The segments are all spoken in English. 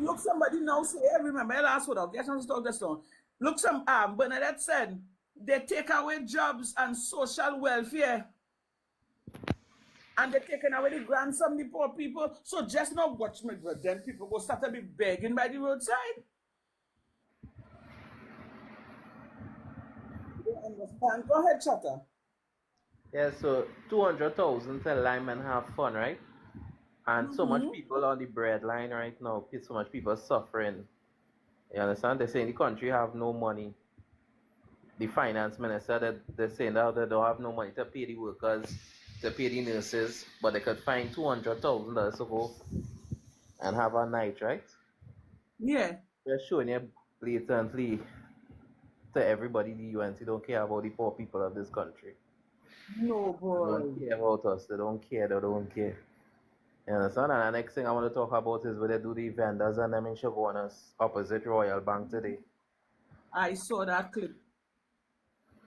Look, somebody now say, hey, remember, last word, I'll get on to talk this one. Look, Bernadette said, they take away jobs and social welfare. And they're taking away the grants from the poor people. So just not watch me, but then people go start to be begging by the roadside. You don't understand. Go ahead, Chatter. Yeah, so 200,000 to linemen have fun, right? And so much people on the bread line right now, so much people suffering. You understand? They're saying the country have no money. The finance minister, that they're saying that they don't have no money to pay the workers, to pay the nurses, but they could find $200,000 to go and have a night, right? Yeah. They're showing you blatantly to everybody the UNC don't care about the poor people of this country. No, They don't boy. care about us. They don't care. They don't care. You understand? And the next thing I want to talk about is where they do the vendors and them in Chaguanas opposite Royal Bank today. I saw that clip.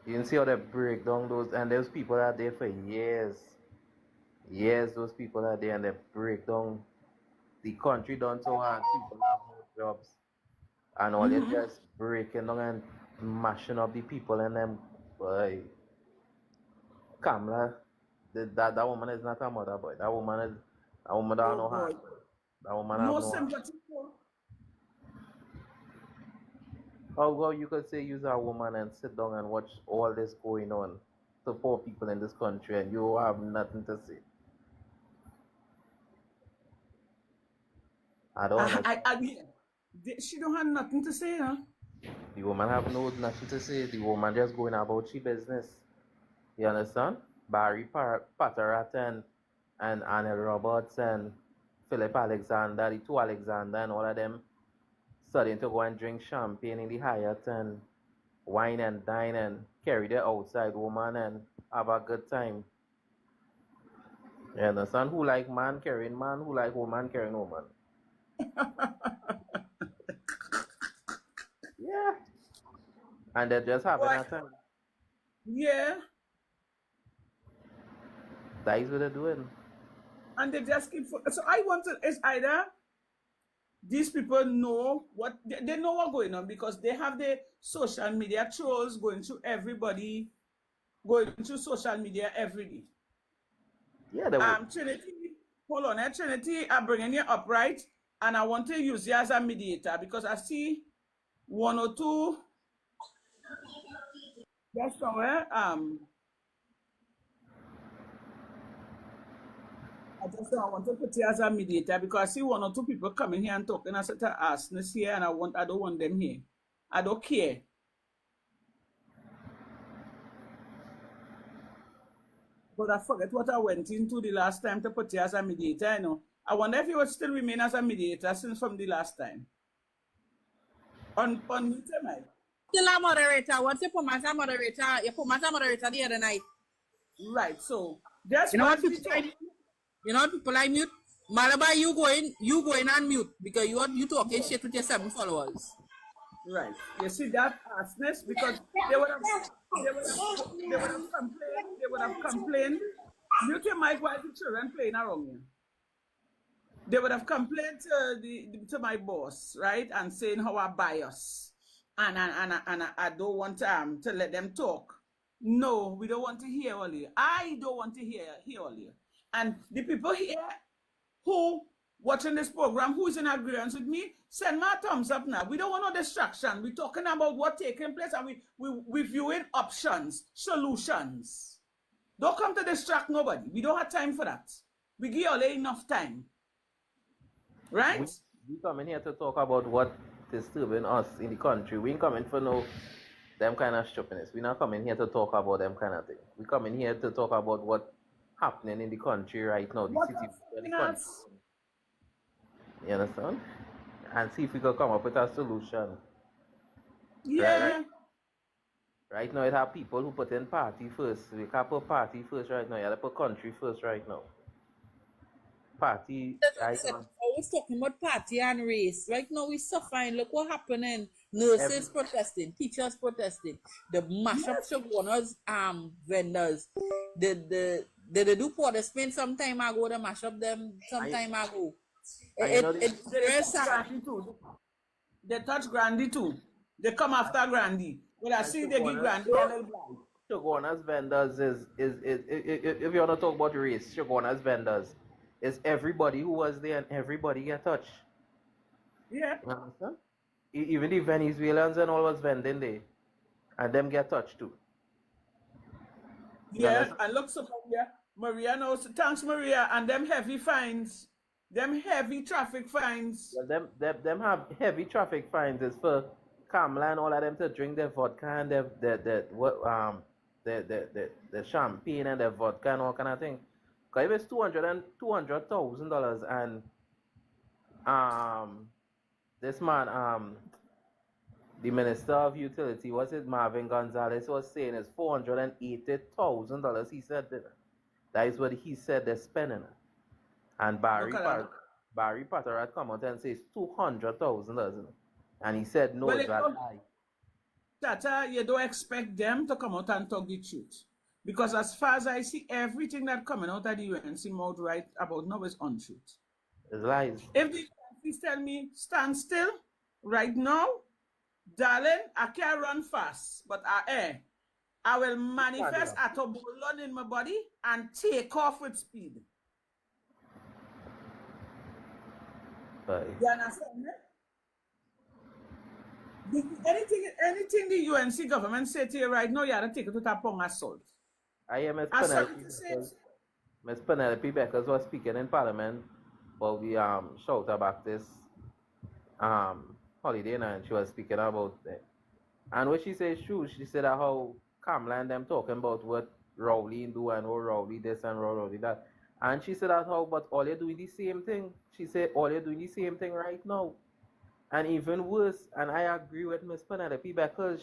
You can see how they break down those, and there's people that are there for years. Years, those people are there and they break down the country done so hard, people have no jobs. And all they just breaking down and mashing up the people and them. Boy, Kamala, that woman is not a mother, boy. That woman don't Oh, know boy. heart. That woman No have no heart. sympathy for. How you could say you're a woman and sit down and watch all this going on to poor people in this country and you have nothing to say? I don't understand. She don't have nothing to say, huh? The woman have nothing to say. The woman just going about she business. You understand? Barry Patterath and Anne Roberts and Philip Alexander, the two Alexander and all of them starting to go and drink champagne in the Hyatt and wine and dine and carry the outside woman and have a good time. You understand? Who like man carrying man? Who like woman carrying woman? Yeah. And they're just having a time. Yeah. That is what they're doing. And they just keep. So I want to. It's either these people know what they know what's going on because they have the social media trolls going through everybody, going through social media every day. Yeah, they would. Trinity, hold on, Trinity, I'm bringing you up, right? And I want to use you as a mediator because I see one or two. That's somewhere. I want to put you as a mediator because I see one or two people coming here and talking. I said to arsonists here, and I don't want them here. I don't care. But I forget what I went into the last time to put you as a mediator. You know, I wonder if you would still remain as a mediator since from the last time. On mute, Mike. Still a moderator. Once you put me as a moderator, you put me as a moderator the other night. Right. So that's you know what people like mute. Malabar, you going on mute because you talking shit with your 7 followers. Right. You see that harshness because they would have complained. They would have complained. Mute your mic while the children playing around you. They would have complained to my boss, right, and saying how I bias, and I don't want to let them talk. No, we don't want to hear all you. I don't want to hear all you. And the people here who watching this program, who is in agreement with me, send my thumbs up now. We don't want no distraction. We're talking about what's taking place and we're viewing options, solutions. Don't come to distract nobody. We don't have time for that. We give all enough time. Right? We coming here to talk about what disturbing us in the country. We ain't coming for no them kind of stupidness. We're not coming here to talk about them kind of thing. We coming here to talk about what happening in the country right now, the city, the country. You understand? And see if we can come up with a solution. Yeah. Right now, it have people who put in party first. We can't put party first right now. You have to put country first right now. Party. I was talking about party and race. Right now, we're suffering. Look what happening. Nurses protesting, teachers protesting, the mashup Chaguanas vendors. They do pour the spin some time ago, they mash up them some time ago. And you know It's They very touch sad. Grandy too. They touch Grandy too. They come after Grandy. Well, I and see they give Grandy a little blind. Shoguna's vendors if you want to talk about race, Shoguna's vendors is everybody who was there and everybody get touched. Yeah. You understand? Even the Venezuelans and all was vending there, and them get touched too. You Yeah. understand? And look, so Maria knows. Thanks, Maria. And them heavy fines, them heavy traffic fines. Well, them have heavy traffic fines is for Kamla and all of them to drink their vodka and the champagne and the vodka and all kind of thing. Cause if it's $200,000 and this man the Minister of Utility, was it Marvin Gonzalez, was saying is $480,000. He said that is what he said they're spending. And Look at that. Barry Potter had come out and says $200,000. And he said no, Well, it's that high. Tata, you don't expect them to come out and talk the truth. Because as far as I see, everything that coming out of the UNC mouth right about now is untruth. It's lies. If the UNC tell me stand still right now, darling, I can't run fast, but I will manifest a atobolon in my body and take off with speed. You understand me? Anything the UNC government say to you right now, you have to take it to Tapong assault. I am Assault Miss Penelope Beckers was speaking in Parliament about the Shouter Baptist holiday night, and she was speaking about it. And what she said is true. She said that how Kamla and them talking about what Rowley do and how Rowley this and Rowley that. And she said that how, but all you're doing the same thing. She said all you're doing the same thing right now. And even worse, and I agree with Miss Penelope because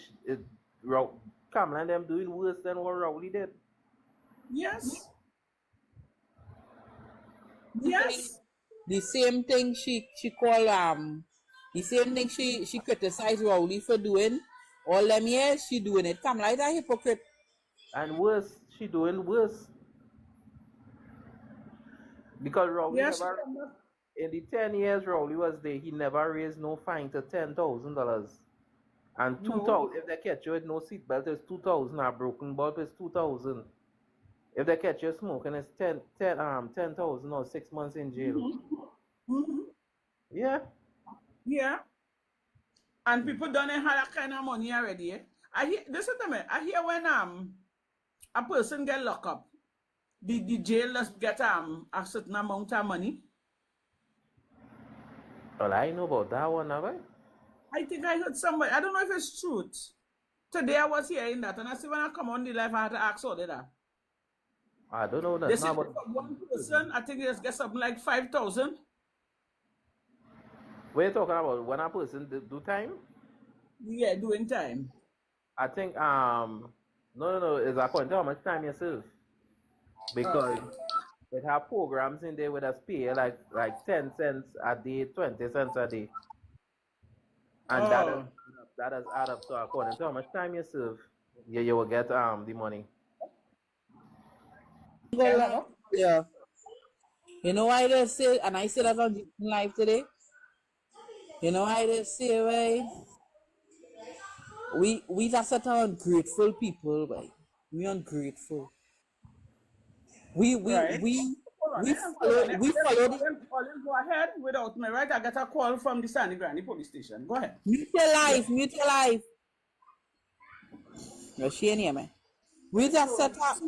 Kamla and them doing worse than what Rowley did. Yes. Yes. The same thing she called the same thing she criticized Rowley for doing. All them years she doing it. Come like a hypocrite. And worse, she doing worse. Because Rowley never, in the 10 years Rowley was there, he never raised no fine to $10,000. And 2,000, if they catch you with no seatbelt, it's 2,000. A broken bulb is 2,000. If they catch you smoking, it's 10,000 or 6 months in jail. Yeah. Yeah. And people don't have that kind of money already. I hear I hear when a person get locked up, the jail just get a certain amount of money. Well, I know about that one, have I? I think I heard somewhere. I don't know if it's truth. Today I was hearing that, and I see when I come on the live, I had to ask all that. I don't know that. They said for one person, I think they just get something like 5,000. What are you talking about? When a person do time? Yeah, doing time. I think no, it's according to how much time you serve. Because it have programs in there with us pay like 10 cents a day, 20 cents a day. And that has add up. So according to how much time you serve, you will get the money. Yeah. You know why they say, and I said that on live today. You know why they say, right? We are such ungrateful people, right? We ungrateful. We follow Go ahead without me, right? I got a call from the Sandy Granny police station. Go ahead. Mute your life. No, she ain't here, man. We just set up.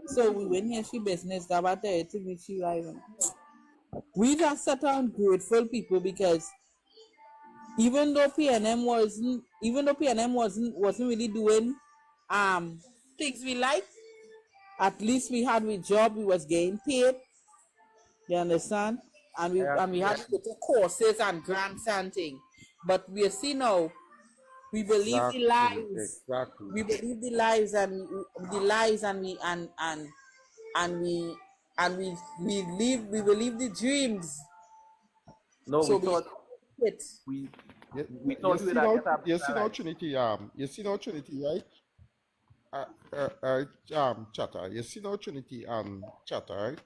So we went here, she business about there to meet she live. We just set on grateful people because even though PNM wasn't really doing things we like, at least we had a job, we was getting paid. You understand? And we had to go courses and grants and things. But we see now, we believe the lies. Exactly. We believe the lies and we believe the dreams. No, So we thought we thought we would get up. You see now, Trinity, right? Chatter. You see now, Trinity, chatter, right?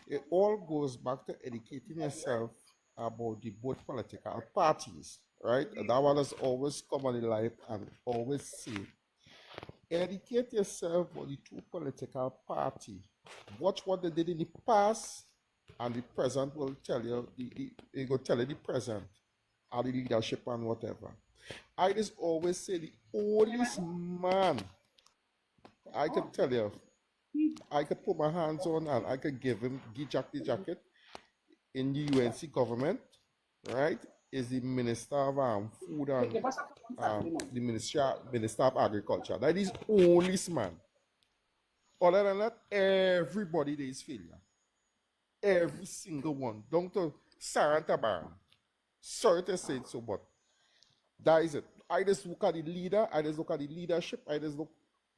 It all goes back to educating yourself about the both political parties, right? That one has always come on the life and always say, educate yourself about the two political party. Watch what they did in the past, and the present will tell you. It will tell you the present, or the leadership and whatever. I just always say the oldest man I can tell you, I could put my hands on and I could give Jack the jacket in the UNC government, right? Is the Minister of Food and the Minister of Agriculture. That is only man. Other than that, everybody there is failure. Every single one. Down to Saranta Baron. Sorry to say it so, but that is it. I just look at the leader, I just look at the leadership, I just look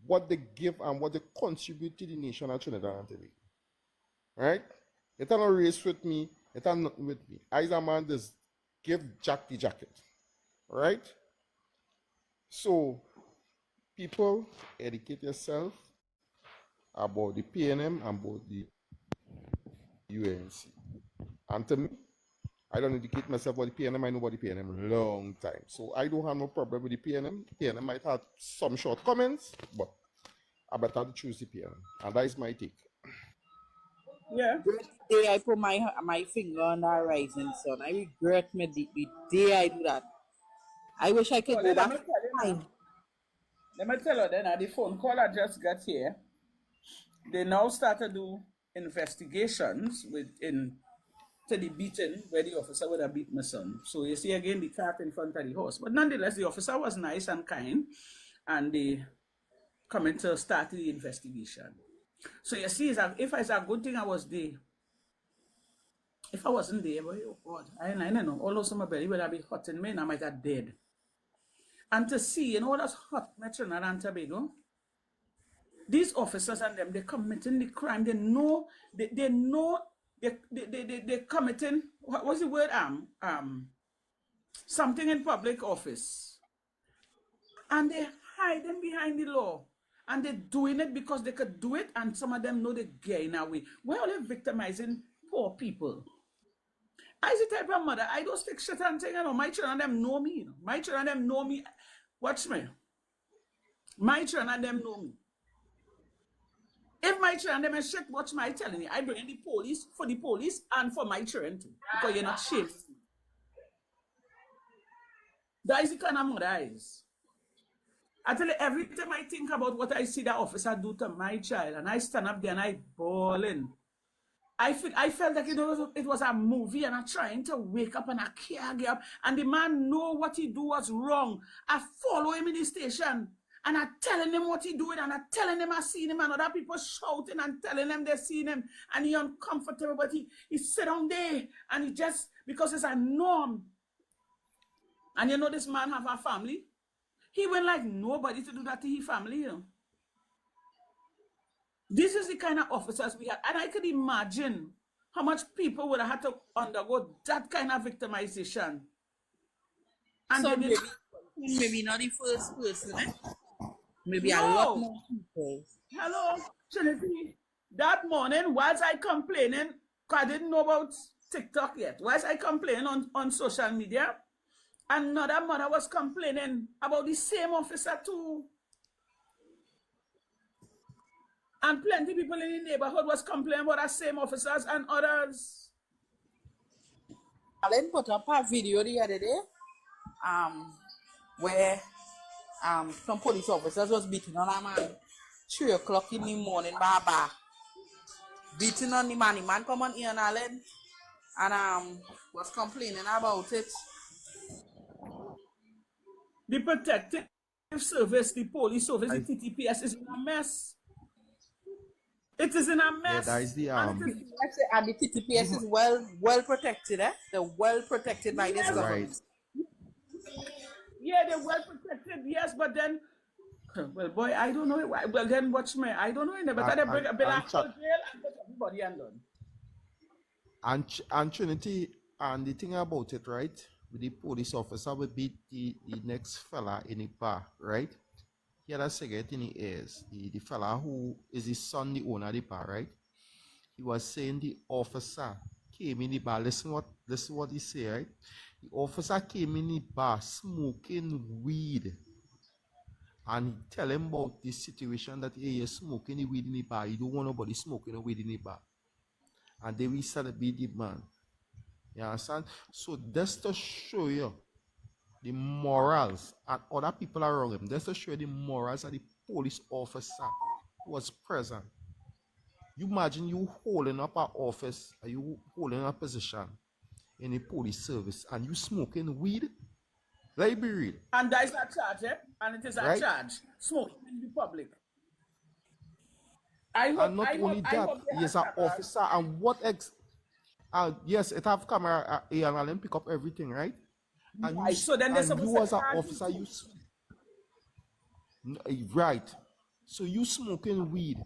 what they give and what they contribute to the nation of Trinidad and Tobago. Right? It's not a race with me, it's not nothing with me. I, as a man, just give Jack the jacket. Right? So, people, educate yourself about the PNM and about the UNC. And to me, I don't educate myself about the PNM. I know about the PNM long time. So I don't have no problem with the PNM. PNM might have some shortcomings, but I better choose the PNM. And that is my take. Yeah. The day I put my finger on that rising sun, I regret me the day I do that. I wish I could go back. Let me tell you then, the phone call I just got here, they now start to do investigations to the beating where the officer would have beat my son. So you see again the cat in front of the horse. But nonetheless, the officer was nice and kind, and they coming to start the investigation. So you see, if it's a good thing I was there. If I wasn't there, boy, oh God, I don't know. Although my belly would have been hot in me and I might have dead. And to see, that's hot, Trinidad and Tobago. These officers and them, they're committing the crime. They know they're committing, what's the word? Something in public office. And they're hiding behind the law. And they're doing it because they could do it, and some of them know they're getting away. We're only victimizing poor people. I the type of mother, I don't stick shit and thing, my children them know me. My children them know me. Watch me. My children them know me. If my children them is shit, watch my telling you. I bring in the police for the police and for my children too. Because you're not shaming me. That is the kind of mother I is. I tell you, every time I think about what I see that officer do to my child, and I stand up there and I bawling. I felt like it was a movie, and I'm trying to wake up and I can't get up. And the man know what he do was wrong. I follow him in the station and I telling him what he doing, and I telling him I seen him, and other people shouting and telling him they seen him, and he uncomfortable, but he sit down there and he just, because it's a norm. And this man have a family. He went like nobody to do that to his family, This is the kind of officers we have. And I could imagine how much people would have had to undergo that kind of victimization. And so maybe not the first person. Maybe a lot more people. Hello, Trinity. That morning, whilst I complaining, because I didn't know about TikTok yet, whilst I complaining on social media, another mother was complaining about the same officer too. And plenty of people in the neighborhood was complaining about the same officers and others. Alan put up a video the other day, where some police officers was beating on a man 3 o'clock in the morning, Baba. Beating on the man come on here and Alan, and was complaining about it. The protective service, the police service, the TTPS is in a mess. It is in a mess. Yeah, that is the and the TTPS is well protected, They're well protected by this government. Yeah, they're well protected, yes, but then, well, boy, I don't know why. Well, then watch me. I don't know, but they bring a bill of jail and put everybody undone. And Trinity, and the thing about it, right? With the police officer will beat the next fella in the bar, right? He had a cigarette in his ears. The fella who is his son, the owner of the bar, right? He was saying the officer came in the bar. Listen what he say, right? The officer came in the bar smoking weed. And he tell him about this situation that hey, you're smoking the weed in the bar. You don't want nobody smoking the weed in the bar. And then we started be the man. You understand? So that's to show you the morals and other people around him. That's to show you the morals of the police officer who was present. You imagine you holding up an office, or you holding a position in the police service and you smoking weed. Let be real. And that is a charge, eh? And it is a charge. Smoking in the public. And not only that, he is an officer. And what yes, it have camera and then pick up everything, right? And right. So then there's you as an officer, right. So you smoking weed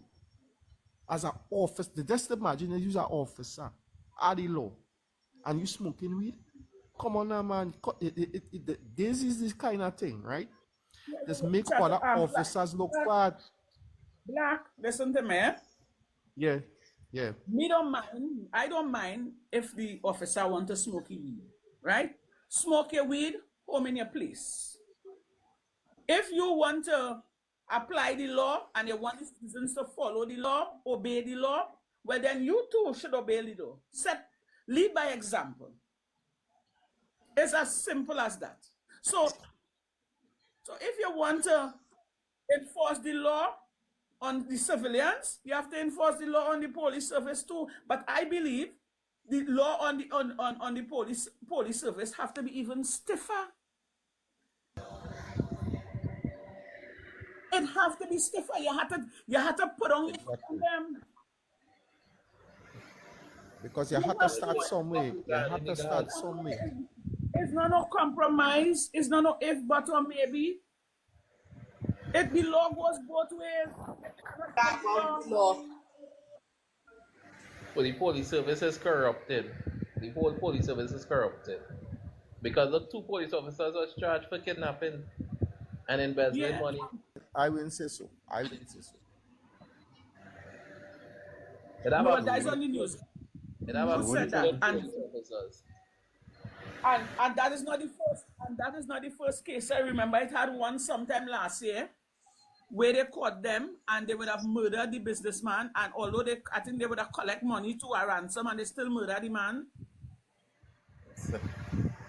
as an officer. Just imagine that you're an officer at the law and you smoking weed. Come on now, man. This is this kind of thing, right? Just make other officers look bad. Black, listen to me. Yeah. I don't mind if the officer want to smoke weed, right? Smoke your weed, home in your place. If you want to apply the law and you want the citizens to follow the law, obey the law, well then you too should obey the law. Lead by example. It's as simple as that. So if you want to enforce the law on the civilians, you have to enforce the law on the police service too. But I believe the law on the police service have to be even stiffer. It have to be stiffer. You have to put on them. Because you have to start somewhere. It's not no compromise. It's not no if, but, or maybe. If the law goes both ways. That's the law. Well, the police service is corrupted. The whole police service is corrupted. Because the 2 police officers was charged for kidnapping and embezzling money. I wouldn't say so. No, that's on the news. Who said that? And that is not the first. And that is not the first case. I remember it had one sometime last year, where they caught them and they would have murdered the businessman. And although I think they would have collect money to a ransom, and they still murder the man.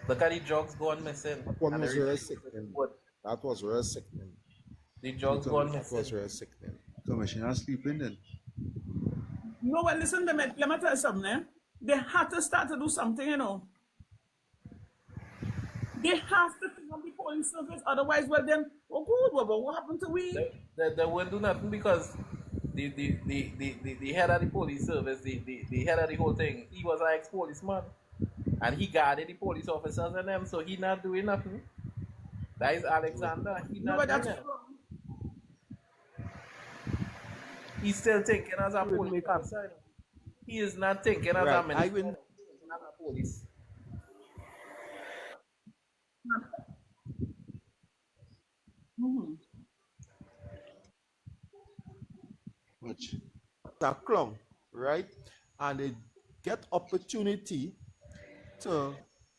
Look at the drugs going missing. That was very sickening. That was very sickening. The drugs going missing. That was very sickening. Commissioner sleeping then. No, well, listen to me. Let me tell you something. Eh? They have to start to do something, you know. They have to clean up the police service. Otherwise, well, then, oh, good. But what happened to we? They won't do nothing because the head of the police service, the head of the whole thing, he was an ex-policeman. And he guarded the police officers and them, so he not doing nothing. That is Alexander. He not doing nothing. He's still thinking as a police officer. He is not thinking as a minister. Not a police. Watch. A clown, right? And they get opportunity to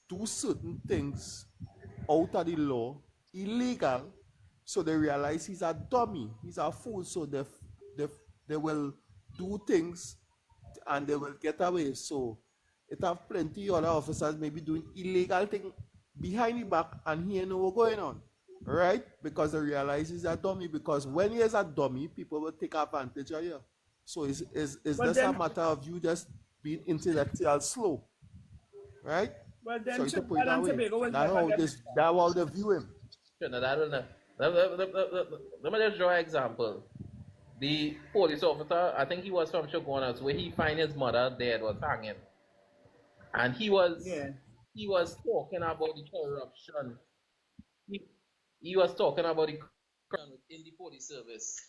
do certain things out of the law, illegal, so they realize he's a dummy, he's a fool, so they will do things and they will get away. So it have plenty other officers maybe doing illegal thing behind the back and he know what's going on, right? Because they realize he's a dummy, because when he is a dummy, people will take advantage of you. So it's just a matter of you just being intellectual slow, right? Well, then, so to put it that's how they view him. Let me just draw an example. The police officer, I think he was from Shogunas, where he find his mother dead, was hanging. And he was talking about the corruption. He was talking about the corruption in the police service.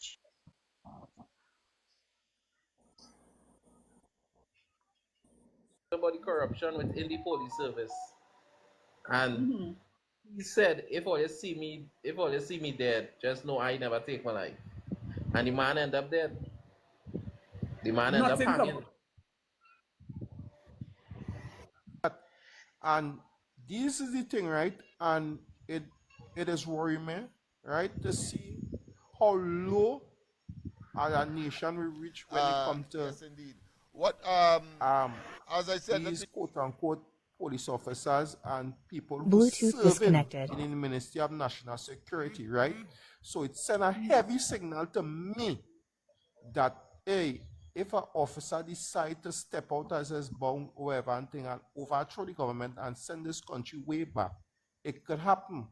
About the corruption within the police service. And he said, if all you see me dead, just know I never take my life. And the man ended up dead. The man ended up hanging. And this is the thing, right? And it is worrying me, right, to see how low our nation will reach when it comes to Yes, indeed. What as I said, these quote unquote police officers and people who Bluetooth serve disconnected. in the Ministry of National Security, right? So it sent a heavy signal to me that, hey, if an officer decide to step out as his bound or whatever and thing and overthrow the government and send this country way back, it could happen,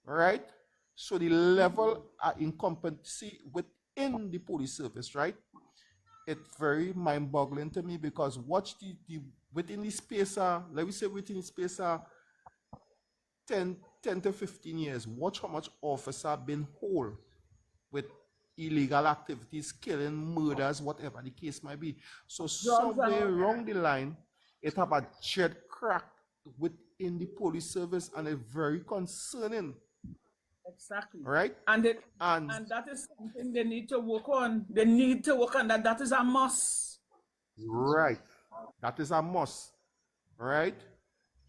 right? So the level of incompetency within the police service, right? It's very mind-boggling to me because watch the within the space, let me say within the space 10 to 15 years, watch how much officer been whole with illegal activities, killing, murders, whatever the case might be. So somewhere along the line, it have a jet crack within the police service, and it's very concerning. Exactly. Right? And that is something they need to work on. They need to work on that. That is a must. Right. That is a must. Right?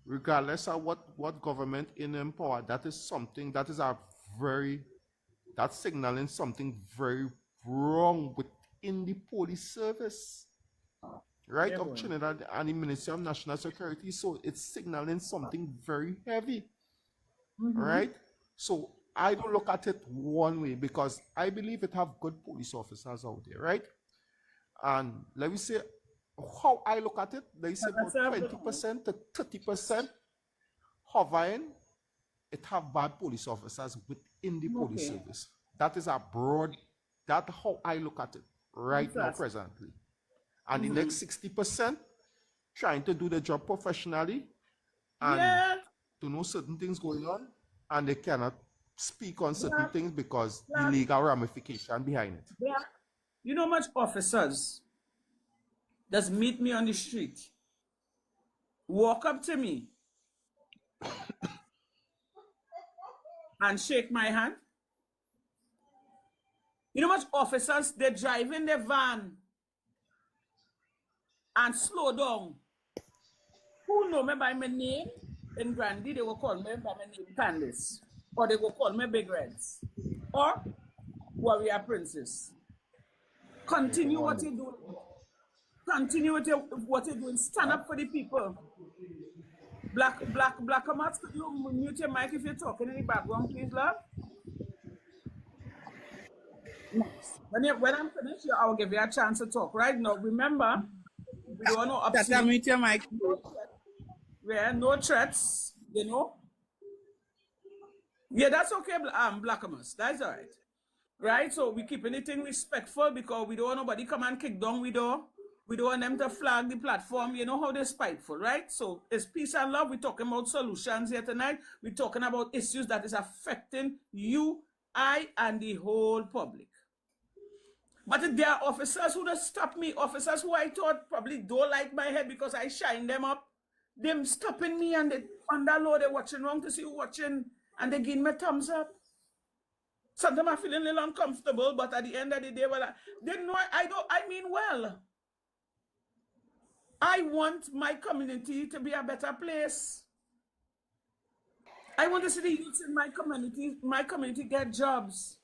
Regardless of what government in power, that is something that is that's signaling something very wrong within the police service. Right? Of Trinidad and the Ministry of National Security. So it's signaling something very heavy. Right? So I don't look at it one way because I believe it have good police officers out there, right? And let me say how I look at it, they say about 20% to 30% hovering, it have bad police officers within the police service. That is a broad, that's how I look at it right now presently. And the next 60% trying to do the job professionally and to know certain things going on, and they cannot speak on certain things because the legal ramification behind it. Yeah. You know much officers just meet me on the street, walk up to me and shake my hand. You know much officers, they drive in their van and slow down. Who know me by my name? In Grandy, they will call me by my name, Candice. Or they will call me Big Reds. Or Warrior Princess. Continue what you're doing. Continue what you're doing. Stand up for the people. Black Amat, could you mute your mic if you're talking in the background, please, love? When I'm finished, I will give you a chance to talk. Right now, remember, we don't know Just mute your mic. Yeah, no threats, you know. Yeah, that's okay, Blackamus. That's all right. Right? So we keep anything respectful because we don't want nobody come and kick down we don't want them to flag the platform. You know how they're spiteful, right? So it's peace and love. We're talking about solutions here tonight. We're talking about issues that is affecting you, I, and the whole public. But if there are officers who just stop me, officers who I thought probably don't like my head because I shine them up, them stopping me and they under law, they're watching wrong to see who watching and they give me a thumbs up. Sometimes I'm feeling a little uncomfortable, but at the end of the day, well, they know I mean well. I want my community to be a better place. I want to see the youth in my community get jobs.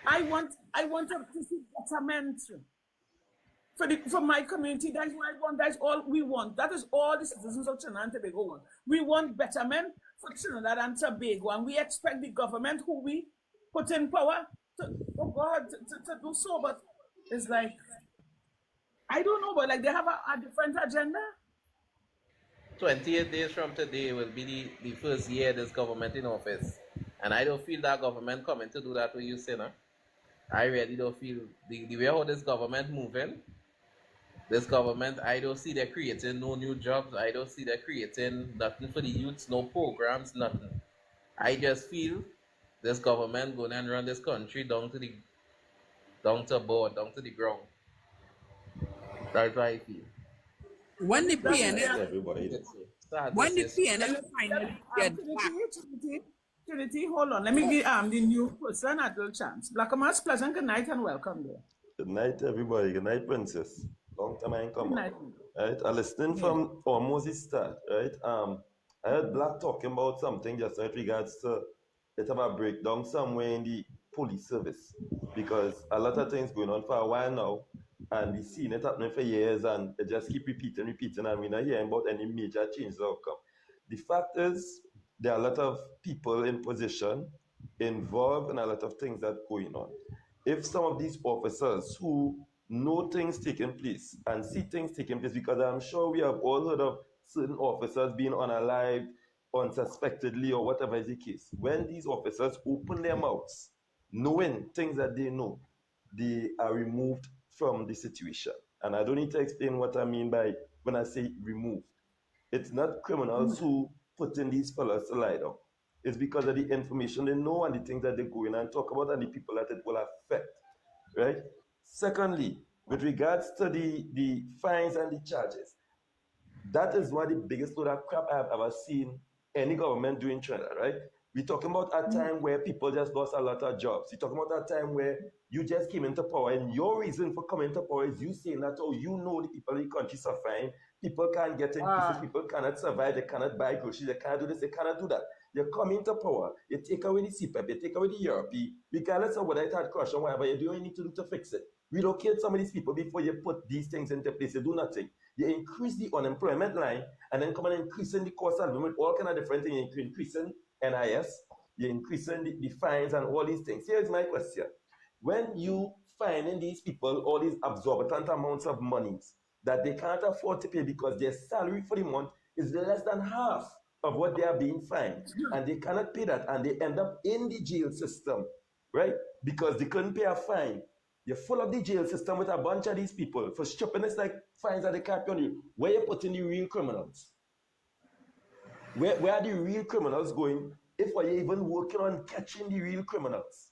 I want to see betterment for my community. That's what I want. That's all we want. That is all the citizens of Trinidad and Tobago want. We want betterment for Trinidad and Tobago, and we expect the government who we put in power to do so. But it's like, I don't know, but like they have a different agenda. 28 days from today will be the first year this government in office. And I don't feel that government coming to do that with you, Sinner. I really don't feel the way how this government moving. This government, I don't see they're creating no new jobs. I don't see they're creating nothing for the youths, no programs, nothing. I just feel this government going and run this country down to the ground. That's what I feel. When the PNL, Everybody. when the PNL finally get back, Trinity, hold on. Let me give the new person a little chance. Blackamas, pleasant good night and welcome there. Good night, everybody. Good night, Princess. Long time I ain't come. Good night. right? I listening from almost the start, right? I heard Black talking about something just with regards to it have a breakdown somewhere in the police service because a lot of things going on for a while now, and we've seen it happening for years, and it just keep repeating, and we're not hearing about any major changes outcome. The fact is, there are a lot of people in position involved in a lot of things that going on. If some of these officers who know things taking place and see things taking place, because I'm sure we have all heard of certain officers being unalived, unsuspectedly, or whatever is the case. When these officers open their mouths, knowing things that they know, they are removed from the situation. And I don't need to explain what I mean by when I say removed. It's not criminals who put in these fellas to lie down. It's because of the information they know and the things that they go in and talk about and the people that it will affect, right? Secondly, with regards to the fines and the charges, that is one of the biggest load of crap I have ever seen any government do in Trinidad, right? We're talking about a time where people just lost a lot of jobs. We're talking about a time where you just came into power, and your reason for coming into power is you saying that, oh, you know the people in the country suffering, people can't get in pieces, people cannot survive, they cannot buy groceries, they can't do this, they cannot do that. You come into power, you take away the CPEP, you take away the ERP, regardless of whether it had crushed or whatever, you do what you need to do to fix it. Relocate some of these people before you put these things into place, you do nothing. You increase the unemployment line and then come and increasing the cost of living with all kind of different things. You're increasing NIS, you're increasing the fines and all these things. Here's my question. When you fining these people all these absorbent amounts of monies that they can't afford to pay because their salary for the month is less than half of what they are being fined, and they cannot pay that, and they end up in the jail system, right? Because they couldn't pay a fine. You're full of the jail system with a bunch of these people for stupidness like fines that they can't pay on you. Where you putting the real criminals? Where are the real criminals going if we're even working on catching the real criminals?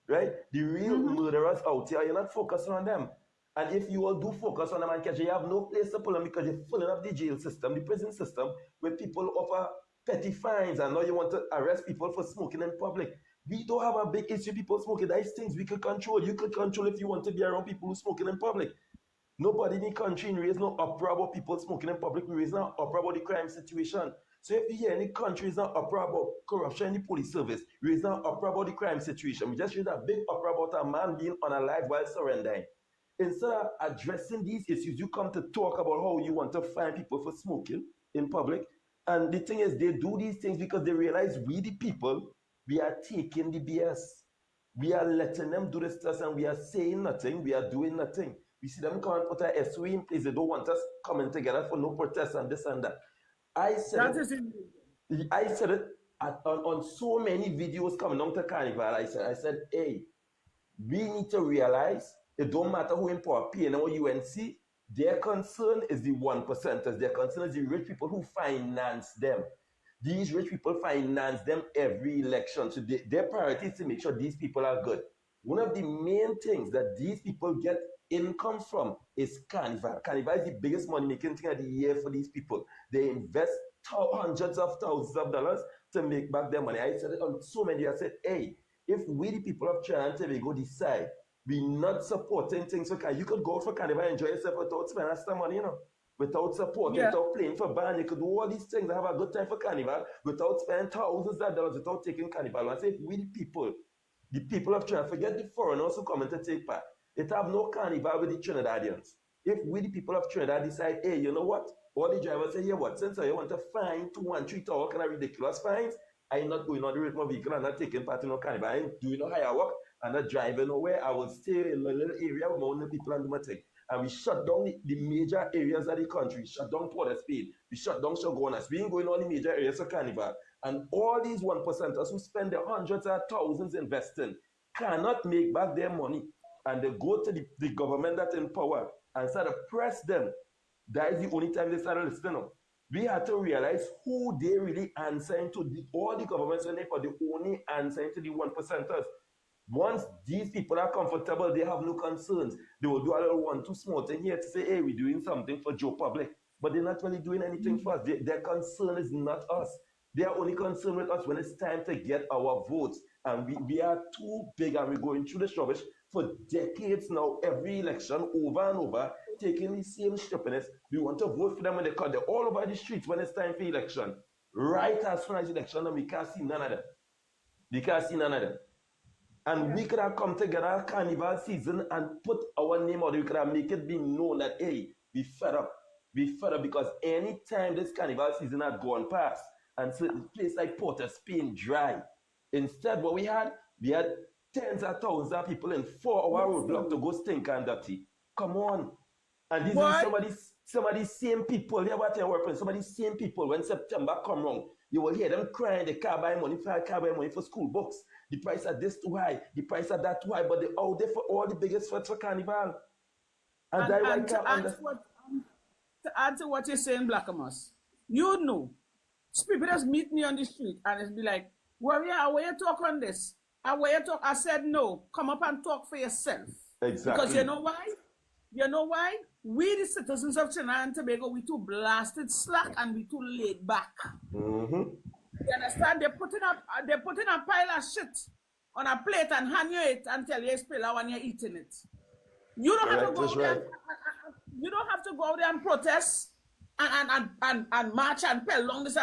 Right? The real murderers out here, you're not focusing on them. And if you all do focus on them and catch them, you have no place to pull them because you're filling up the jail system, the prison system, where people offer petty fines, and now you want to arrest people for smoking in public. We don't have a big issue with people smoking. Those things we could control. You could control if you want to be around people who smoking in public. Nobody in the country raise no uproar about people smoking in public. We raise no uproar about the crime situation. So if you hear any country is not uproar about corruption in the police service, we raise no uproar about the crime situation. We just raise a big uproar about a man being unalive while surrendering. Instead of addressing these issues, you come to talk about how you want to fine people for smoking in public. And the thing is, they do these things because they realize we, the people, we are taking the BS. We are letting them do this stuff and we are saying nothing, we are doing nothing. We see them come and put a SOE in place. They don't want us coming together for no protest and this and that. I said it on so many videos coming on to Carnival. I said, hey, we need to realize it don't matter who in power, PN or UNC, their concern is the 1%ers. Their concern is the rich people who finance them. These rich people finance them every election. So their priority is to make sure these people are good. One of the main things that these people get income from is Carnival. Carnival is the biggest money-making thing of the year for these people. They invest hundreds of thousands of dollars to make back their money. I said it on so many. I said, hey, if we, the people of Trinidad and Tobago, decide we're not supporting things for Carnival, you could go for Carnival and enjoy yourself without spending extra money, you know. Without supporting, without playing for band, you could do all these things and have a good time for Carnival without spending thousands of dollars, without taking Carnival. And say, if we, the people of Trinidad, forget the foreigners who come in to take part. It have no Carnival with the Trinidadians. If we, the people of Trinidad, decide, hey, you know what? All the drivers say, yeah, what? Since I want to fine 2 and 3 tower kind of ridiculous fines, I'm not going on the rhythm of vehicle. I'm not taking part in no Carnival. I'm doing no higher work. I'm not driving nowhere. I will stay in a little area with my own people and do my thing. And we shut down the major areas of the country. We shut down Port of Spain. We shut down Shogunas. We ain't going on the major areas of Carnival. And all these 1%ers who spend their hundreds of thousands investing cannot make back their money. And they go to the government that's in power and start to press them. That is the only time they start listening. We have to realize who they really answering to. All the governments in Nepal, they only answering to the 1%ers. Once these people are comfortable, they have no concerns. They will do a little 1-2 small thing here to say, hey, we're doing something for Joe Public. But they're not really doing anything for us. Their concern is not us. They are only concerned with us when it's time to get our votes. And we are too big and we're going through this rubbish for decades now, every election, over and over, taking the same stupidness. We want to vote for them when they come. They're all over the streets when it's time for election. Right as soon as election, and we can't see none of them. We can't see none of them. And we could have come together carnival season and put our name out. We could have make it be known that, hey, we fed up. We fed up because any time this carnival season had gone past and certain place like Port of Spain dry. Instead, what we had tens of thousands of people in 4-hour roadblock to go stink and dirty. Come on. And these are some of these same people, some of these same people, when September come wrong, you will hear them crying, they can't buy money for school books. The price of this too high, the price of that too high, but they're out there for all the biggest sweats for carnival. And to add to what you're saying, Blackamus, you know, people just meet me on the street and it's be like, Warrior, where you talk on this? Where you talk? I said, no, come up and talk for yourself. Exactly. Because you know why? You know why? We, the citizens of Trinidad and Tobago, we too blasted slack and we too laid back. Mm-hmm. You understand? They're putting a pile of shit on a plate and hand you it and tell you it's pillow when you're eating it. You don't have to go there. You don't have to go out there and protest and march and pell long this.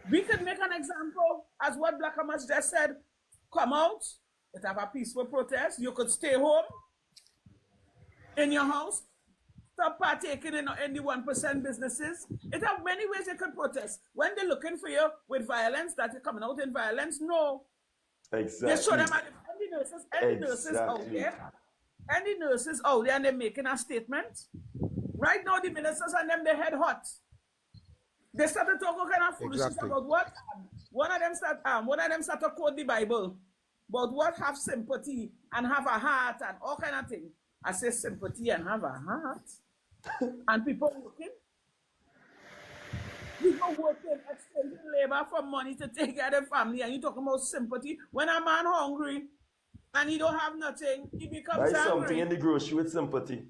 We can make an example as what Blackamas just said. Come out, let's have a peaceful protest. You could stay home in your house. Stop partaking in the 1% businesses. It have many ways you can protest. When they're looking for you with violence, that you're coming out in violence, no. Exactly. They show them any nurses out there. Any nurses out there and they're making a statement. Right now, the ministers and them, they head hot. They started talking kind of foolishness about what? One of them start to quote the Bible. But what have sympathy and have a heart and all kind of thing. I say sympathy and have a heart. And people working. People working, extending labor for money to take care of their family. And you talking about sympathy. When a man hungry and he don't have nothing, he becomes angry. Buy something in the grocery with sympathy.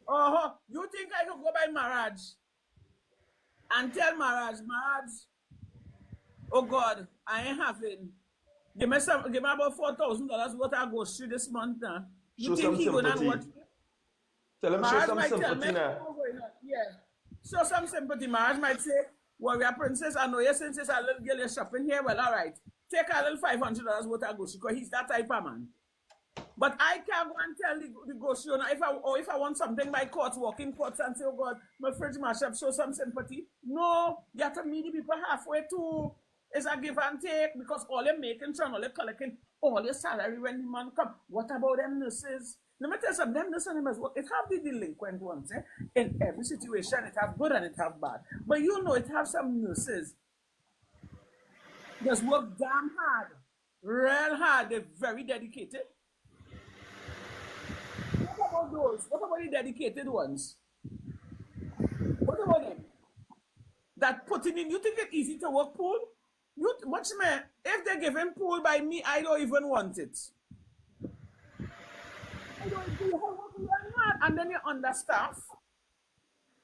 You think I could go by Maraj and tell Maraj, oh God, I ain't having. Give me about $4,000 worth of grocery this month now. You show think he gonna watch? Tell him show some sympathy now. Yeah. Show some sympathy. Maraj might say, Warrior Princess, I know you since a little girl you're shopping here. Well, all right. Take a little $500 worth of grocery because he's that type of man. But I can't go and tell the grocery owner if I want something by courts, walking courts and say, oh God, my fridge mash up, show some sympathy. No, you have to meet the people halfway too. It's a give and take because all you're making, all you're collecting, all your salary when the man come. What about them nurses? Let me tell you something, them nurses it have the delinquent ones. In every situation, it have good and it have bad. But you know, it have some nurses just work damn hard, real hard. They're very dedicated. What about those? What about the dedicated ones? What about them? That putting in, you think it's easy to work pool? Watch me. If they're giving pool by me, I don't even want it. I don't do hard, and then you're understaffed,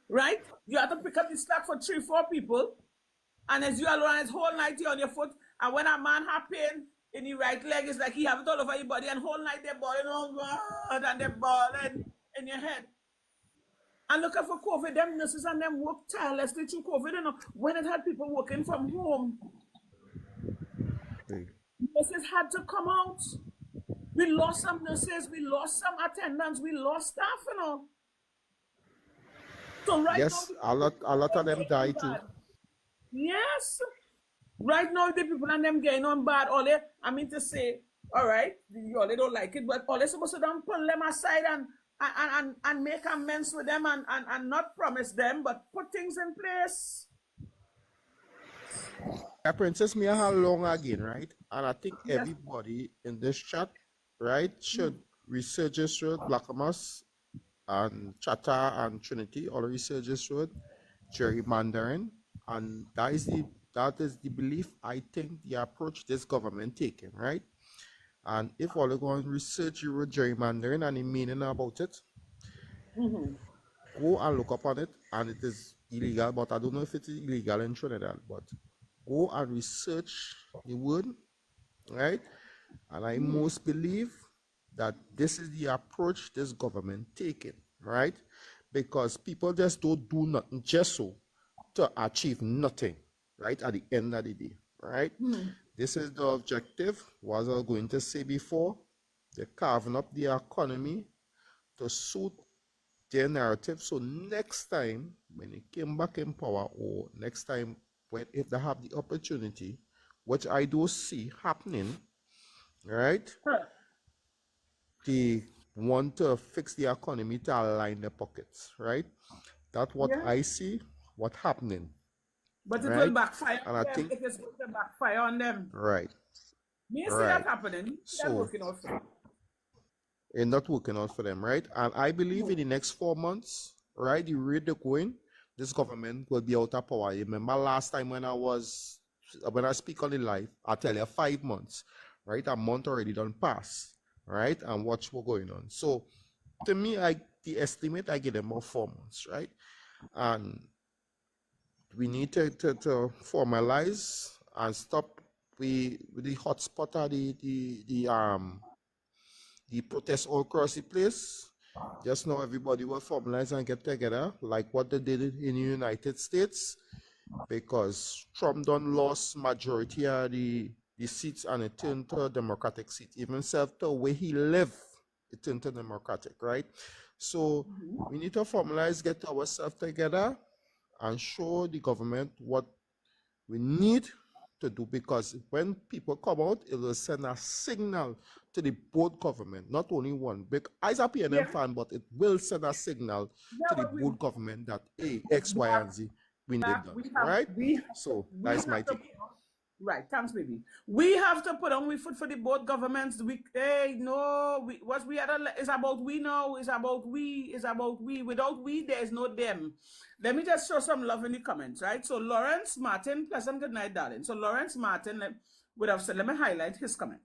right? You have to pick up the slack for 3-4 people, and as you alone, it's whole night you're on your foot, and when a man have pain in the right leg, it's like he have it all over your body, and whole night they're balling, oh God, and they're balling in your head. And looking for COVID, them nurses and them work tirelessly through COVID, you know, when it had people working from home. Nurses had to come out. We lost some nurses, we lost some attendants, we lost staff, you know. So right now, a lot of them die too. Yes. Right now, the people and them getting on bad. I mean to say, all right, they don't like it, but all they're supposed to don't pull them aside and make amends with them and not promise them, but put things in place. Princess Mia, how long again, right? And I think everybody in this chat, right, should research this road, Blackamas and Chatter and Trinity, all research this road, gerrymandering, and that is the belief, I think, the approach this government taking, right? And if all are going to research your gerrymandering and the meaning about it, go and look up on it, and it is illegal, but I don't know if it is illegal in Trinidad, but go and research the word, right? And I most believe that this is the approach this government taking, right? Because people just don't do nothing just so to achieve nothing, right? At the end of the day, right? This is the objective, was I going to say before. They're carving up the economy to suit their narrative. So next time when they came back in power, or next time when if they have the opportunity, which I do see happening, right? They want to fix the economy to align their pockets, right? That's what I see what happening. But it right? will backfire And on I them. think It is going to backfire on them. right, Me see right. that happening. Me see that So working out for them. it's not working out for them, right? And I believe in the next 4 months, right, the rate they're going, this government will be out of power. You remember last time when I speak on the live, I tell you 5 months, right? A month already done pass, right? And watch what's going on. So to me, the estimate I give them about 4 months, right? And we need to formalize and stop with the hotspot of the protest all across the place. Just now everybody will formalize and get together like what they did in the United States, because Trump done lost majority of the seats and it turned to a Democratic seat. Even self the way he lived, it turned to Democratic, right? So we need to formalize, get ourselves together and show the government what we need to do, because when people come out, it will send a signal to the both government, not only one. As a PNM fan, but it will send a signal to the both government that X, Y, and Z, we need it done, right? So that's my take. Right, thanks, baby. We have to put on we foot for the both governments. What we are is about we now. Is about we. Is about we. Without we, there is no them. Let me just show some love in the comments, right? So Lawrence Martin, pleasant good night, darling. So Lawrence Martin would have said, let me highlight his comment.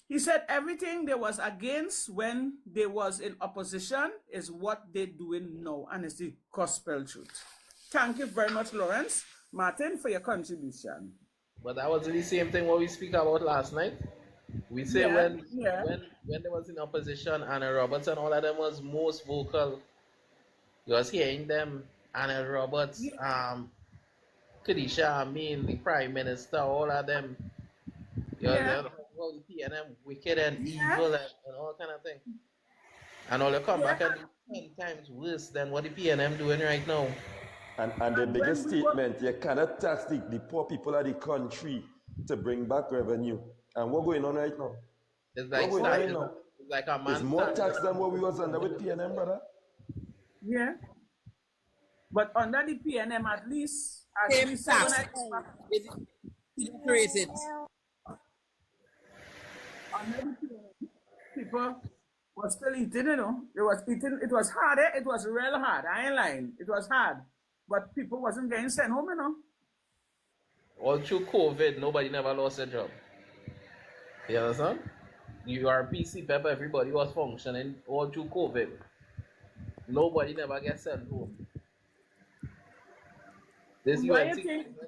He said everything they was against when they was in opposition is what they're doing now, and it's the gospel truth. Thank you very much, Lawrence Martin, for your contribution. But that was the same thing what we speak about last night. We say when there was in opposition, Anna Roberts and all of them was most vocal. You was hearing them, Anna Roberts, Kadisha Amin, the Prime Minister, all of them. You know, all the PNM wicked and evil and all kind of thing. And all they come back and do 10 times worse than what the PNM doing right now. And the biggest statement, you cannot tax the poor people of the country to bring back revenue. And what's going on right now? It's like, what's going on right now? It's like a man. It's more tax than what we was under with PNM, brother. Yeah. But under the PNM, at least Raise it. Under the PNM, people were still eating, you know. They was eating. It was hard, eh? It was real hard. I ain't lying. It was hard. But people wasn't getting sent home, you know. All through COVID, nobody never lost a job. You understand? You are PC Pepper, everybody was functioning all through COVID. Nobody never gets sent home. This UNC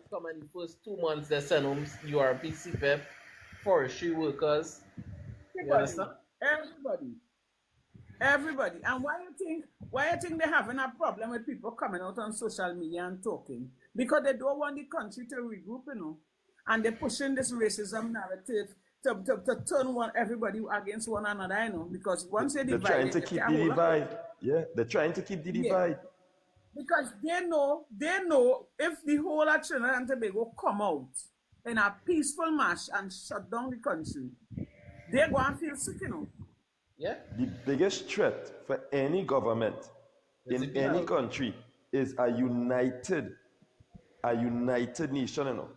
come in the first 2 months, they send home URPC PEP, forestry workers. You understand? Everybody. And why you think they're having a problem with people coming out on social media and talking? Because they don't want the country to regroup, you know. And they're pushing this racism narrative to turn everybody against one another, you know. Because once they divide, they're trying to keep the divide. Yeah, they're trying to keep the divide. Because they know if the whole of Trinidad and Tobago come out in a peaceful march and shut down the country, they're going to feel sick, you know. Yeah. The biggest threat for any government in any country is a united nation, you know.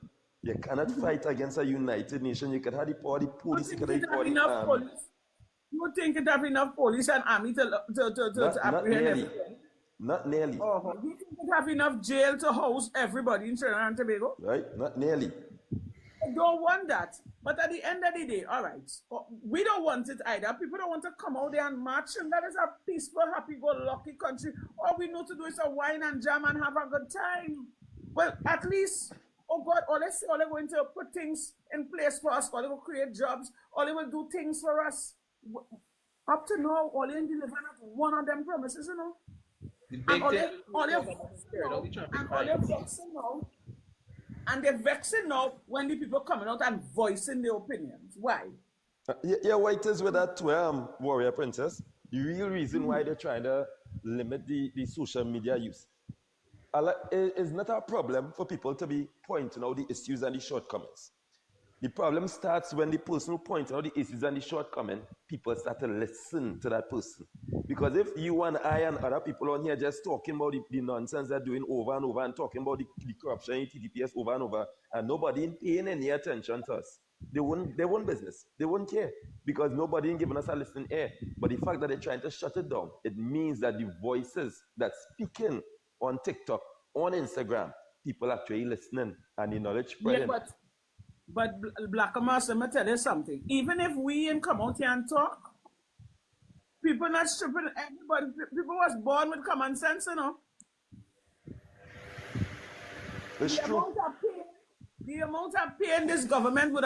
You cannot fight against a united nation. You can have the power, the police, you can have the power, the army. You think it have enough police and army to apprehend everything? Not nearly. Oh, you think it have enough jail to house everybody in Trinidad and Tobago? Right? Not nearly. I don't want that. But at the end of the day, all right, we don't want it either. People don't want to come out there and march, and that is a peaceful, happy-go-lucky country. All we know to do is to wine and jam and have a good time. Well, at least, oh God, all they're going to put things in place for us, all they will create jobs, all they will do things for us. Up to now, all they deliver at one of them premises, you know. The And big all thing, they vexing now, and they're vexing now when the people coming out and voicing their opinions. Why? Yeah, why it is with that Warrior Princess? The real reason why they're trying to limit the social media use. It's not a problem for people to be pointing out the issues and the shortcomings. The problem starts when the person who points out the issues and the shortcomings, people start to listen to that person. Because if you and I and other people on here just talking about the nonsense they're doing over and over and talking about the corruption in TTPS over and over, and nobody paying any attention to us, they won't business. They won't care because nobody ain't giving us a listening ear. But the fact that they're trying to shut it down, it means that the voices that's speaking on TikTok, on Instagram, people actually listening and the knowledge spreading. Yeah, but Black Master, let me tell you something. Even if we ain't come out here and talk, people not stupid. Everybody, people was born with common sense, you know. It's true. The amount of pain this government would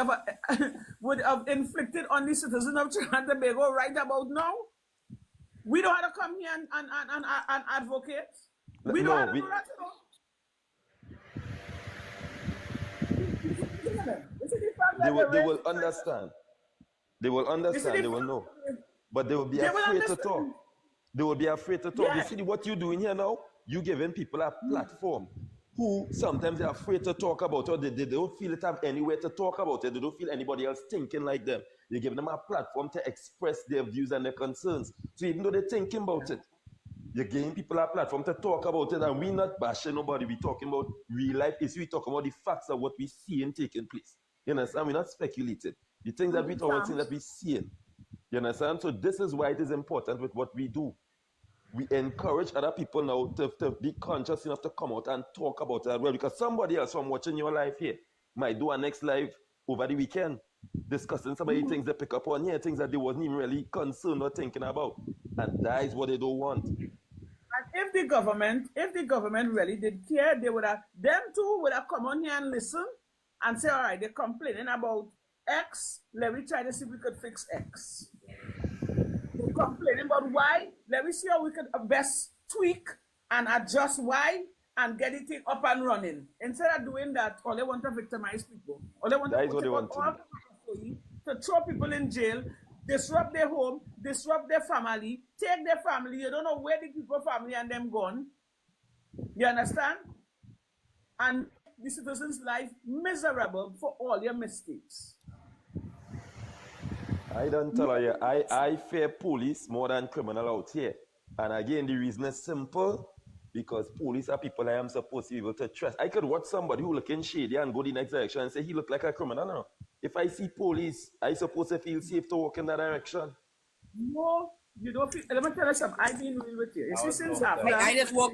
have inflicted on the citizens of Trinidad and Tobago right about now, we don't have to come here and advocate. We don't have to do that, you know. They will understand. They will understand. They will know. But they will be afraid to talk. They will be afraid to talk. Yeah. You see what you're doing here now? You're giving people a platform who sometimes they're afraid to talk about it. They don't feel it have anywhere to talk about it. They don't feel anybody else thinking like them. You're giving them a platform to express their views and their concerns. So even though they're thinking about it, you're giving people a platform to talk about it. And we're not bashing nobody. We're talking about real life issues. We're talking about the facts of what we see and taking place. You understand? We're not speculating. The things that we talk about, things that we're seeing. You understand? So this is why it is important with what we do. We encourage other people now to be conscious enough to come out and talk about it as well. Because somebody else from watching your life here might do a next live over the weekend, discussing some of the things they pick up on here, things that they wasn't even really concerned or thinking about. And that is what they don't want. And if the government really did care, them too would have come on here and listen and say, all right, they're complaining about X, let me try to see if we could fix X. They're complaining about Y, let me see how we could best tweak and adjust Y and get it up and running. Instead of doing that, all they want to victimize people. All they want to throw people in jail, disrupt their home, disrupt their family, take their family. You don't know where the people family and them gone. You understand? And the citizen's life miserable for all your mistakes. I don't tell you, I fear police more than criminal out here. And again, the reason is simple, because police are people I am supposed to be able to trust. I could watch somebody who looking shady and go the next direction and say he look like a criminal. No. If I see police, I supposed to feel safe to walk in that direction. No, you don't feel. Let me tell you something. I've been real with you. You see, since after I just walk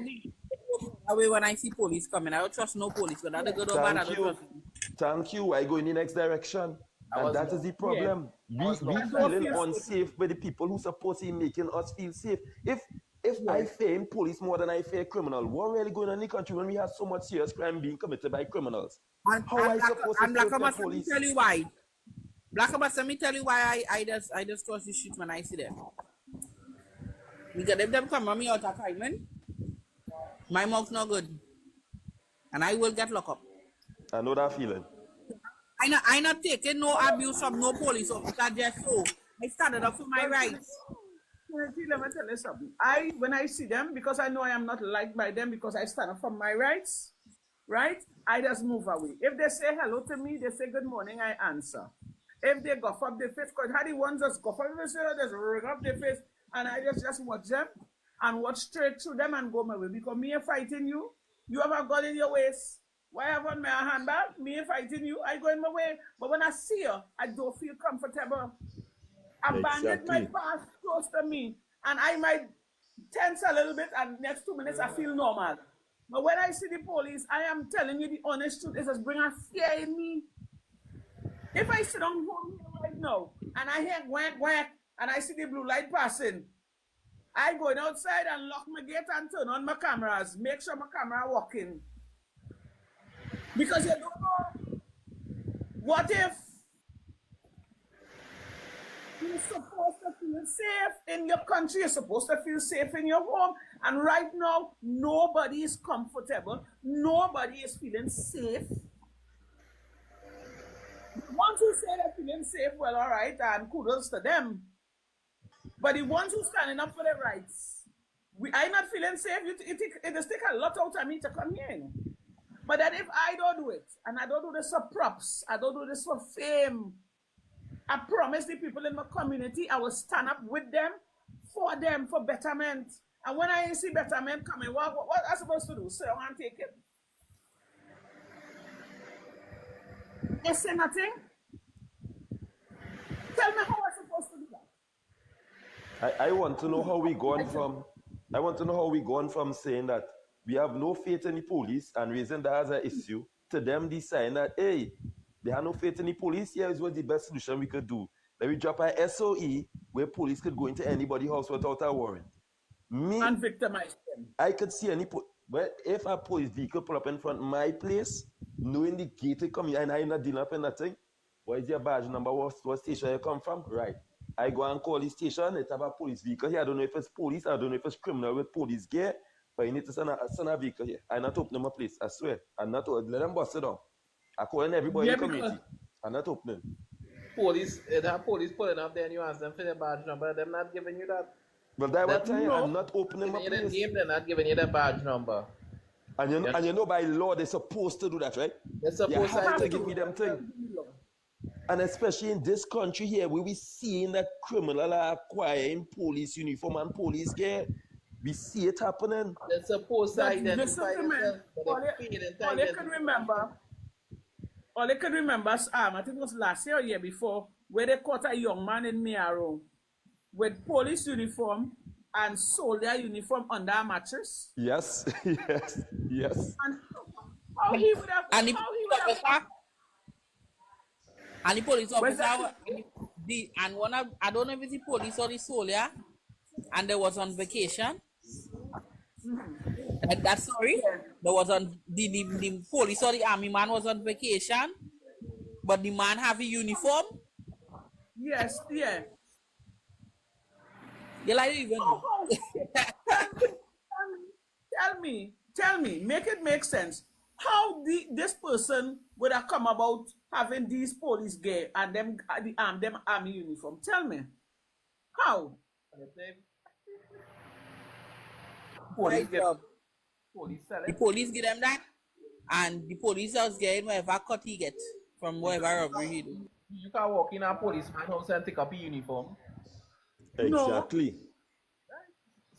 away when I see police coming. I don't trust no police, but that's good or bad. I don't trust them. Thank you. I go in the next direction. And that is the problem. We feeling unsafe with the people who supposed to be making us feel safe. If I fear police more than I fear criminal, what really going on in the country when we have so much serious crime being committed by criminals? How I supposed to fear the police? Tell you why. Black Abbas, let me tell you why I just trust the shit when I see them. Because if them come on me out of time, my mouth not good. And I will get locked up. I know that feeling. I not taking no abuse from no police officer just so. I started up for my rights. Let me tell you something. When I see them, because I know I am not liked by them because I stand up for my rights, right? I just move away. If they say hello to me, they say good morning, I answer. If they guff up their face, because how the ones just guff up their face, just ring up their face, and I just watch them and watch straight through them and go my way. Because me fighting you, you have a gun in your waist. Why have on my handbag? Me fighting you, I go in my way. But when I see you, I don't feel comfortable. Abandon my past close to me. And I might tense a little bit, and next 2 minutes I feel normal. But when I see the police, I am telling you the honest truth, it just bring a fear in me. If I sit down home here right now, and I hear whack, whack, and I see the blue light passing, I go outside and lock my gate and turn on my cameras, make sure my camera working. Because you don't know, what if You're supposed to feel safe in your country. You're supposed to feel safe in your home. And right now, nobody is comfortable. Nobody is feeling safe. The ones who say they're feeling safe, well, all right, and kudos to them. But the ones who standing up for their rights, I not feeling safe. It just take a lot out of me to come here. But then if I don't do it, and I don't do this for props, I don't do this for fame, I promise the people in my community, I will stand up with them, for betterment. And when I see betterment coming, what am I supposed to do? Sit down and take it? I say nothing? Tell me how I'm supposed to do that. I want to know how we gone from saying that we have no faith in the police and raising that as an issue to them deciding that, hey, they have no faith in the police. Here is what the best solution we could do. Let me drop a SOE where police could go into anybody's house without a warrant. And victimize them. I could see but if a police vehicle pull up in front of my place, knowing the gate it come here and I'm not dealing up in nothing, what is your badge number? What station you come from? Right. I go and call the station, it have a police vehicle here. I don't know if it's police, I don't know if it's criminal with police gear, but you need to send a vehicle here. I'm not opening my place, I swear. I'm not let them bust it down. I'm calling everybody in the community. I'm not opening. Police pulling up there and you ask them for their badge number, they're not giving you that. Well, that was time I'm not opening my place. They're not giving you the badge number. And you know by law they're supposed to do that, right? They're supposed to give me them thing. And especially in this country here, where we seeing that criminal are acquiring police uniform and police gear, we see it happening. They're supposed to identify themselves. All I can remember, I think it was last year or year before, where they caught a young man in Miaro with police uniform and soldier uniform under a mattress. Yes, yes. And how he would have... And the police officer, I don't know if it's the police or the soldier, and they was on vacation. That's sorry. There was on the police or the army man was on vacation, but the man have a uniform. Yes, yeah. You like even tell me, make it make sense. How this person would have come about having these police gear and them army uniform? Tell me. How? The police get them that, and the police is getting whatever cut he get from whatever robbery he do. You can walk in a policeman house and take up a uniform. Exactly.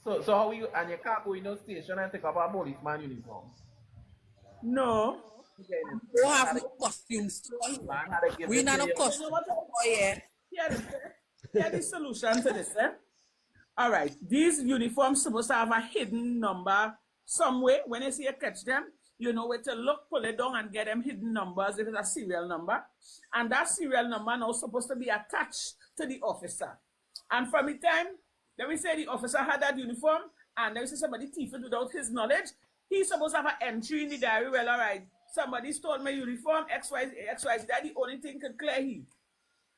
No. So how you can't go in no station and take up a policeman uniform? No. We have no costumes. We not have costumes. Here's the solution to this. All right. These uniforms supposed to have a hidden number somewhere. When you see you catch them, you know where to look, pull it down, and get them hidden numbers if it's a serial number. And that serial number now supposed to be attached to the officer. And from the time, let me say the officer had that uniform, and let me say somebody thieved it without his knowledge, he's supposed to have an entry in the diary. Well, all right, somebody stole my uniform, XYZ, that the only thing could clear he.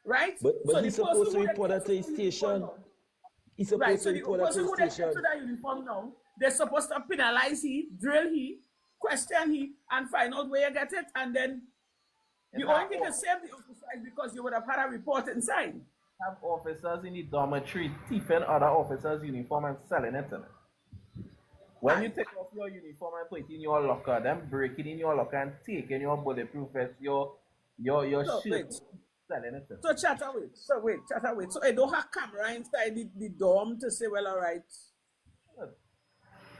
Right? But so he's supposed to report at the station. He's supposed to report at the station. Right, so the person who to that uniform now, they're supposed to penalize he, drill he, question he, and find out where you get it, and then the only thing to save the officer is because you would have had a report inside. Have officers in the dormitory thieving other officers' uniform and selling it to them. When you take off your uniform and put it in your locker, them break it in your locker and taking your bulletproof vest, your shirt, selling it to them. So chatter wait. So I don't have camera inside the dorm to say, well, all right.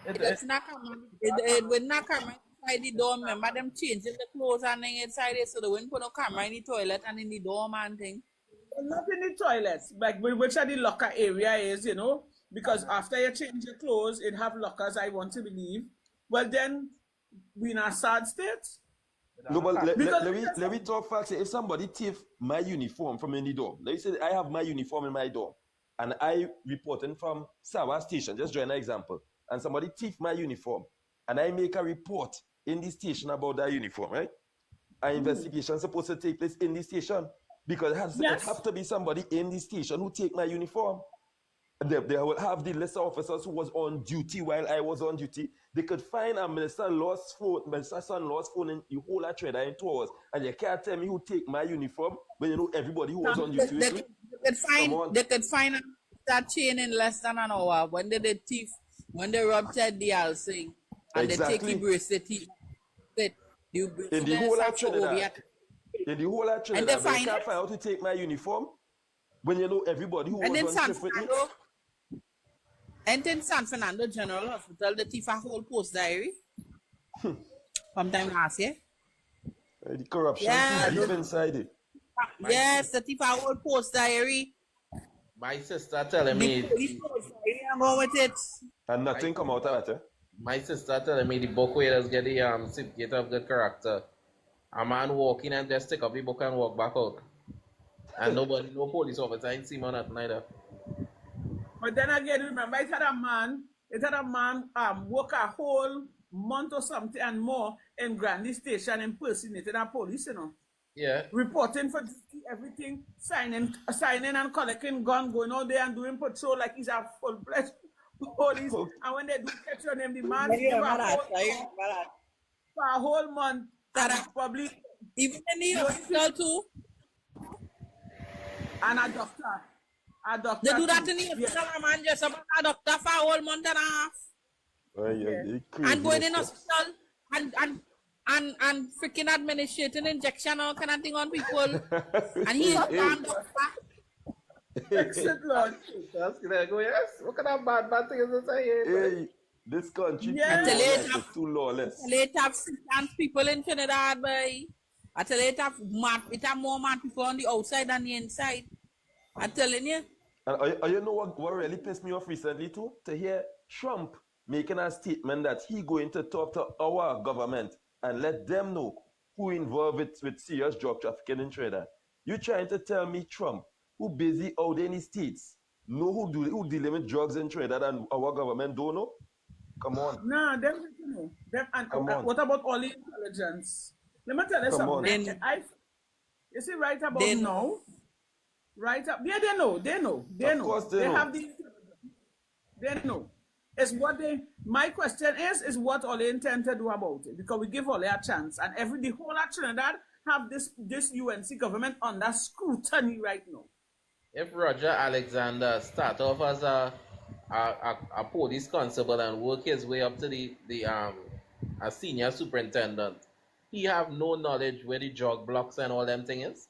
It's not camera. It would not camera inside the dorm. Remember them changing the clothes and then inside it, so they wouldn't put no camera in the toilet and in the dorm and thing. Not in the toilets, like which are the locker area is, you know, because after you change your clothes, it have lockers, I want to believe. Well, then, we in a sad state. No, but let me talk facts. If somebody thief my uniform from any dorm, let me say I have my uniform in my dorm, and I reporting from Sawa Station, just join an example, and somebody thief my uniform, and I make a report in the station about that uniform, right? An investigation supposed to take place in the station. because it Yes. have to be somebody in the station who take my uniform. They will have the list of officers who was on duty while I was on duty. They could find a minister's son-in-law's phone in the whole of Trinidad in 2 hours, and you can't tell me who take my uniform when you know everybody who was on duty with me. They could find that chain in less than an hour. When they did thief, when they robbed Ted Dialsing, and Exactly. they take the bracelet, in the whole of Trinidad. In the whole of Trinidad, and they can't find out to take my uniform when you know everybody who was on shift with me. And in San Fernando General Hospital, the thief a whole post diary. Sometime last year. The corruption deep inside it. Yes, the thief a whole post diary. My sister telling me. I'm going with it. And nothing come out of it. My sister telling me the book where get the certificate of good character. A man walk in and just take up the book and walk back out. And no police officer ain't seen on that neither. But then again, remember, it had a man work a whole month or something and more in Grandy Station impersonating a police, you know. Yeah. Reporting for everything, signing and collecting gun, going out there and doing patrol like he's a full-fledged police. And when they do catch on him, the man for a whole month, probably even in the hospital too. And a doctor. They do that in the hospital, man. Just about a doctor for a whole month and a half. And going in hospital and freaking administrating injection all kind of thing on people. And he's a damn doctor. Excellent, Lord. That's gonna go, yes. What kind of bad things is that here? Hey, this country Yeah. is too lawless. They have trans people in Trinidad, boy. I tell you, it have more mad people on the outside than the inside. I'm telling you. And you know what really pissed me off recently too? To hear Trump making a statement that he going to talk to our government and let them know who involved with serious drug trafficking in Trinidad. You trying to tell me Trump, who busy out in the States, know who dealing with drugs in Trinidad and our government don't know? Come on. No, definitely no. Come on. What about all the intelligence? Let me tell you something. You see, right about now, right up, yeah, they know. Of course they know. Have the, they know. It's what my question is what all they intend to do about it, because we give all a chance, and the whole of Trinidad have this UNC government under scrutiny right now. If Roger Alexander start off as a police constable and work his way up to a senior superintendent, he have no knowledge where the drug blocks and all them things.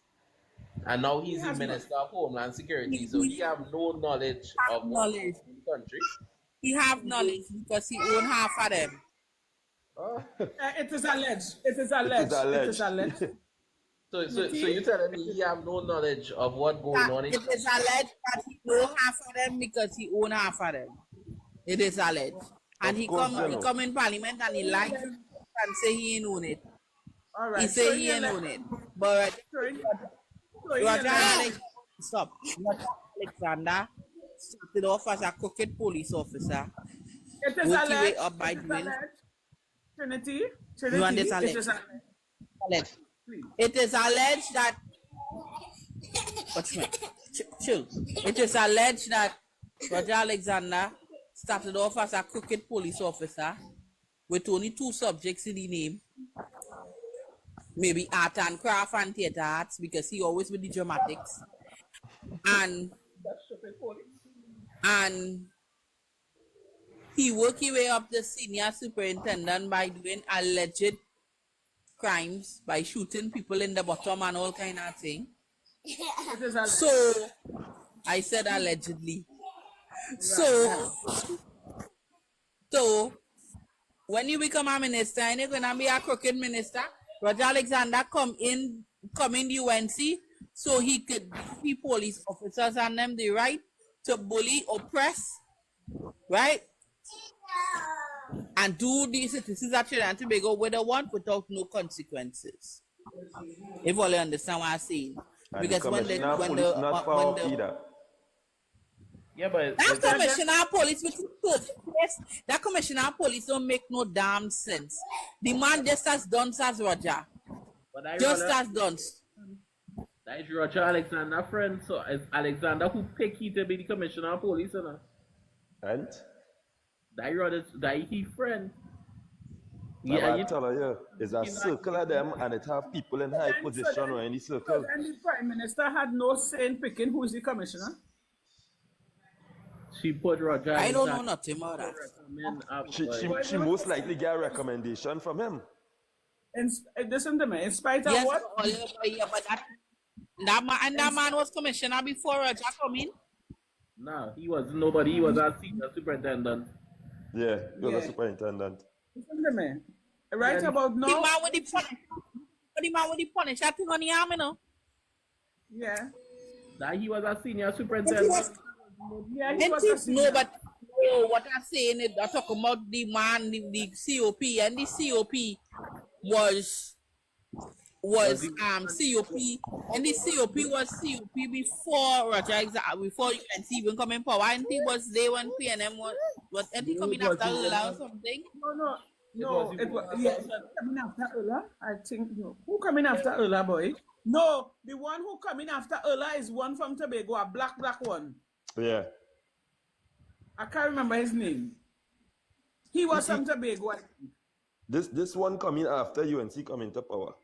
And now he's the Minister of Homeland Security, so he have no knowledge of what's in the country. He have knowledge because he own half of them. It is alleged. So you telling me he have no knowledge of what going on? It is alleged that he know half of them because he own half of them. It is alleged. And he come in Parliament and he lied and say he ain't own it. All right. He say he ain't own it. But Roger Alexander started off as a crooked police officer. It is alleged. Up by doing. Trinity. You want this alleged? It is alleged that. What's my chill? It is alleged that Roger Alexander started off as a crooked police officer with only 2 subjects in the name. Maybe art and craft and theater arts, because he always with the dramatics. And he worked his way up the senior superintendent by doing alleged crimes, by shooting people in the bottom and all kind of thing. So I said allegedly. So when you become a minister and you're gonna be a crooked minister, Roger Alexander come in the UNC so he could give police officers and them the right to bully, oppress, right? And do these citizens of Trinidad and Tobago what they want without no consequences. If you all understand what I'm saying. Because when the yeah, but that commissioner of police, that commissioner of police don't make no damn sense. The man just as dunce as Roger. Just as dunce. That is Roger Alexander friend. So it's Alexander who picked he to be the commissioner of police, you know. And That he friend. yeah, Yeah, I tell her, yeah, it's a circle of them and it have people in high position or in the circle. And the Prime Minister had no say in picking who is the commissioner. she put Roger. I don't know nothing about that. She most likely get a recommendation from him. Listen to me, in spite of Yes, what? but that man was commissioner before Roger come in. No, he was nobody. He was a senior superintendent. Yeah, he was a superintendent. Listen to me. Right about now. The man with the punish that thing on the arm, you know. Yeah. That he was a senior superintendent. Yeah, he was a senior. No, but what I'm saying is I talk about the man, the COP, and the COP was COP, and the COP was COP before Roger, before UNC even come in power. And he was there when PNM was he coming after Ula or something? No, it was coming after Ula. I think no. Who coming after Ula, boy? No, the one who coming after Ula is one from Tobago, a black one. Yeah. I can't remember his name. He was from Tobago. This one coming after UNC coming to power.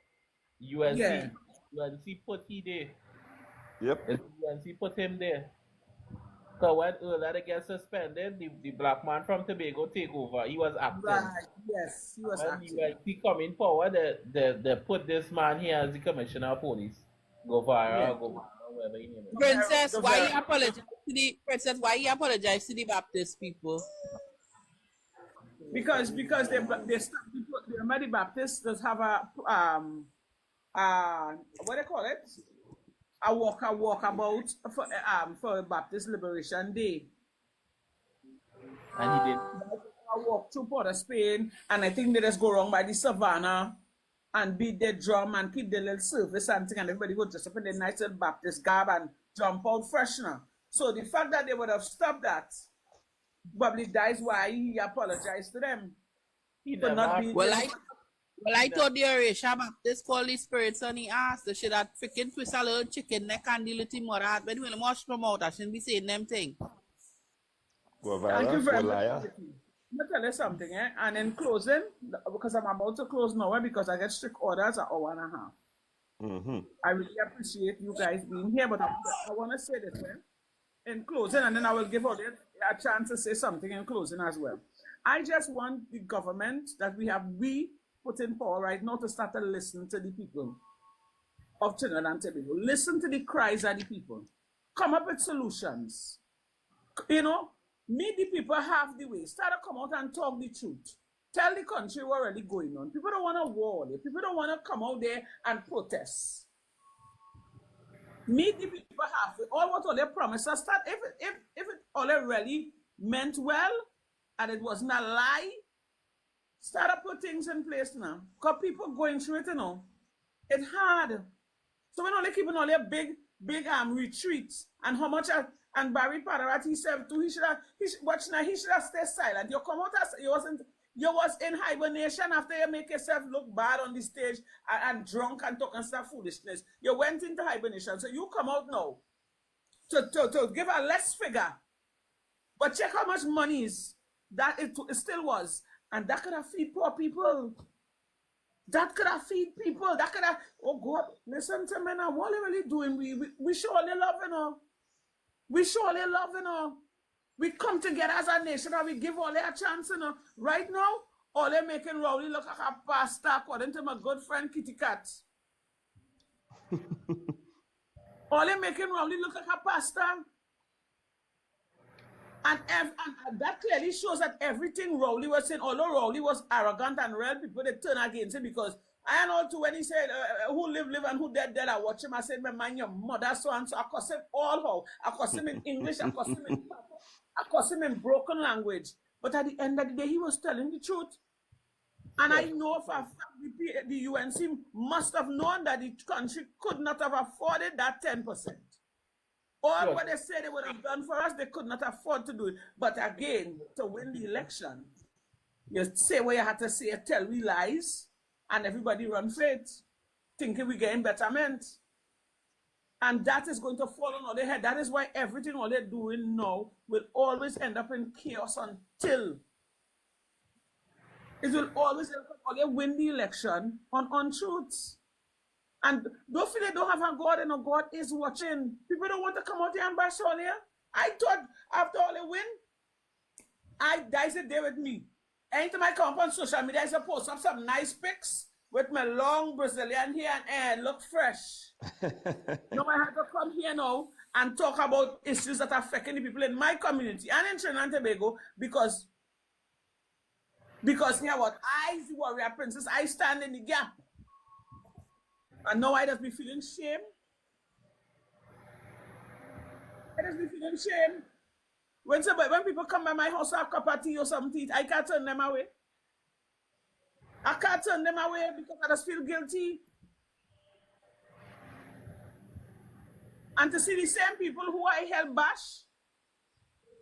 UNC, Yeah. UNC put he there. Yep. UNC put him there. So when Erla gets suspended, the black man from Tobago take over. He was acting. Right. Yes, he was acting. When he come in power, they put this man here as the commissioner of police. Go viral, whatever he name is. Princess, why you apologize to the Princess? Why you apologize to the Baptist people? Because they stop the remember the Baptists does have a what do you call it? A walkabout for Baptist Liberation Day. And he did. I walk through Port of Spain, and I think they just go wrong by the savannah and beat their drum and keep their little service and thing, and everybody would just up in the nice little Baptist garb and jump out fresh now. So the fact that they would have stopped that probably that is why he apologized to them. He for not being I thought the Orisha Baptist called the spirits on the ass. They should have freaking twist a little chicken neck and deal with him more hard. When we wash them out, I shouldn't be saying them thing. Thank you very much. Let me tell you something, and in closing, because I'm about to close now, because I get strict orders at 1.5 hours. I really appreciate you guys being here, but I want to say this in closing, and then I will give all a chance to say something in closing as well. I just want the government that we put in power right now to start to listen to the people of Trinidad and Tobago. Listen to the cries of the people. Come up with solutions. You know, meet the people half the way. Start to come out and talk the truth. Tell the country what's really going on. People don't want to war. People don't want to come out there and protest. Meet the people halfway. All they promise us. Start if it all really meant well and it wasn't a lie. Start to put things in place now. Because people going through it, you know. It's hard. So we're only keeping all their big retreats. And how much and Barry Padarat he said too, he should have stayed silent. You come out as you was in hibernation after you make yourself look bad on the stage and drunk and talking stuff foolishness. You went into hibernation. So you come out now to give a less figure. But check how much money is that it still was. And that could have feed poor people. That could have feed people. That could have, oh God, listen to me now. What are we really doing? We surely love, you know. We surely love, you know. We come together as a nation and we give all a chance, you know. Right now, all they're making Rowley look like a pastor, according to my good friend Kitty Cat. All they're making Rowley look like a pastor. And that clearly shows that everything Rowley was saying, although Rowley was arrogant and real, people they turn against him because I know too when he said who live and who dead, I watch him. I said, man, your mother so and so. I cuss him all how. I cuss him in English. I cuss him in broken language. But at the end of the day, he was telling the truth. And I know for a fact the UNC must have known that the country could not have afforded that 10%. All what they said they would have done for us, they could not afford to do it. But again, to win the election, you say what you had to say, tell we lies, and everybody run for it, thinking we getting betterment. And that is going to fall on their head. That is why everything all they're doing now will always end up in chaos until it will always end up all they win the election on untruths. And don't feel they don't have a God, and a God is watching. People don't want to come out here and bash all here. I thought after all they win, that's a day with me. Anytime I come up on social media, I say post up some nice pics with my long Brazilian hair and hair, look fresh. No, I have to come here now and talk about issues that are affecting the people in my community and in Trinidad and Tobago because you know what? I, the warrior princess, I stand in the gap. And now I just be feeling shame. I just be feeling shame. When people come by my house or a cup of tea or something, I can't turn them away. I can't turn them away because I just feel guilty. And to see the same people who I help bash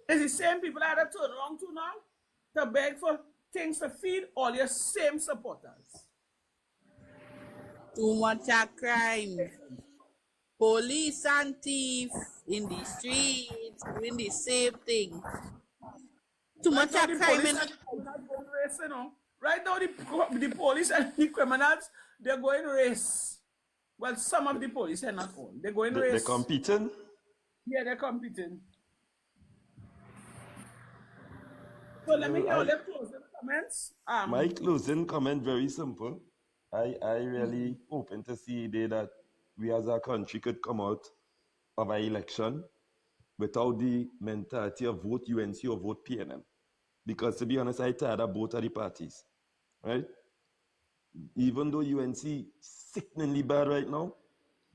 is the same people I had to turn around to now to beg for things to feed all your same supporters. Too much a crime. Police and thief in the streets doing the same thing. Too much a crime. Right now, the police and the criminals, they're going race. Well, some of the police are not all. They're going race. They're competing? Yeah, they're competing. So let me hear their closing comments. My closing comment very simple. I really hoping to see day that we as a country could come out of an election without the mentality of vote UNC or vote PNM. Because to be honest, I tired of both of the parties, right? Even though UNC sickeningly bad right now,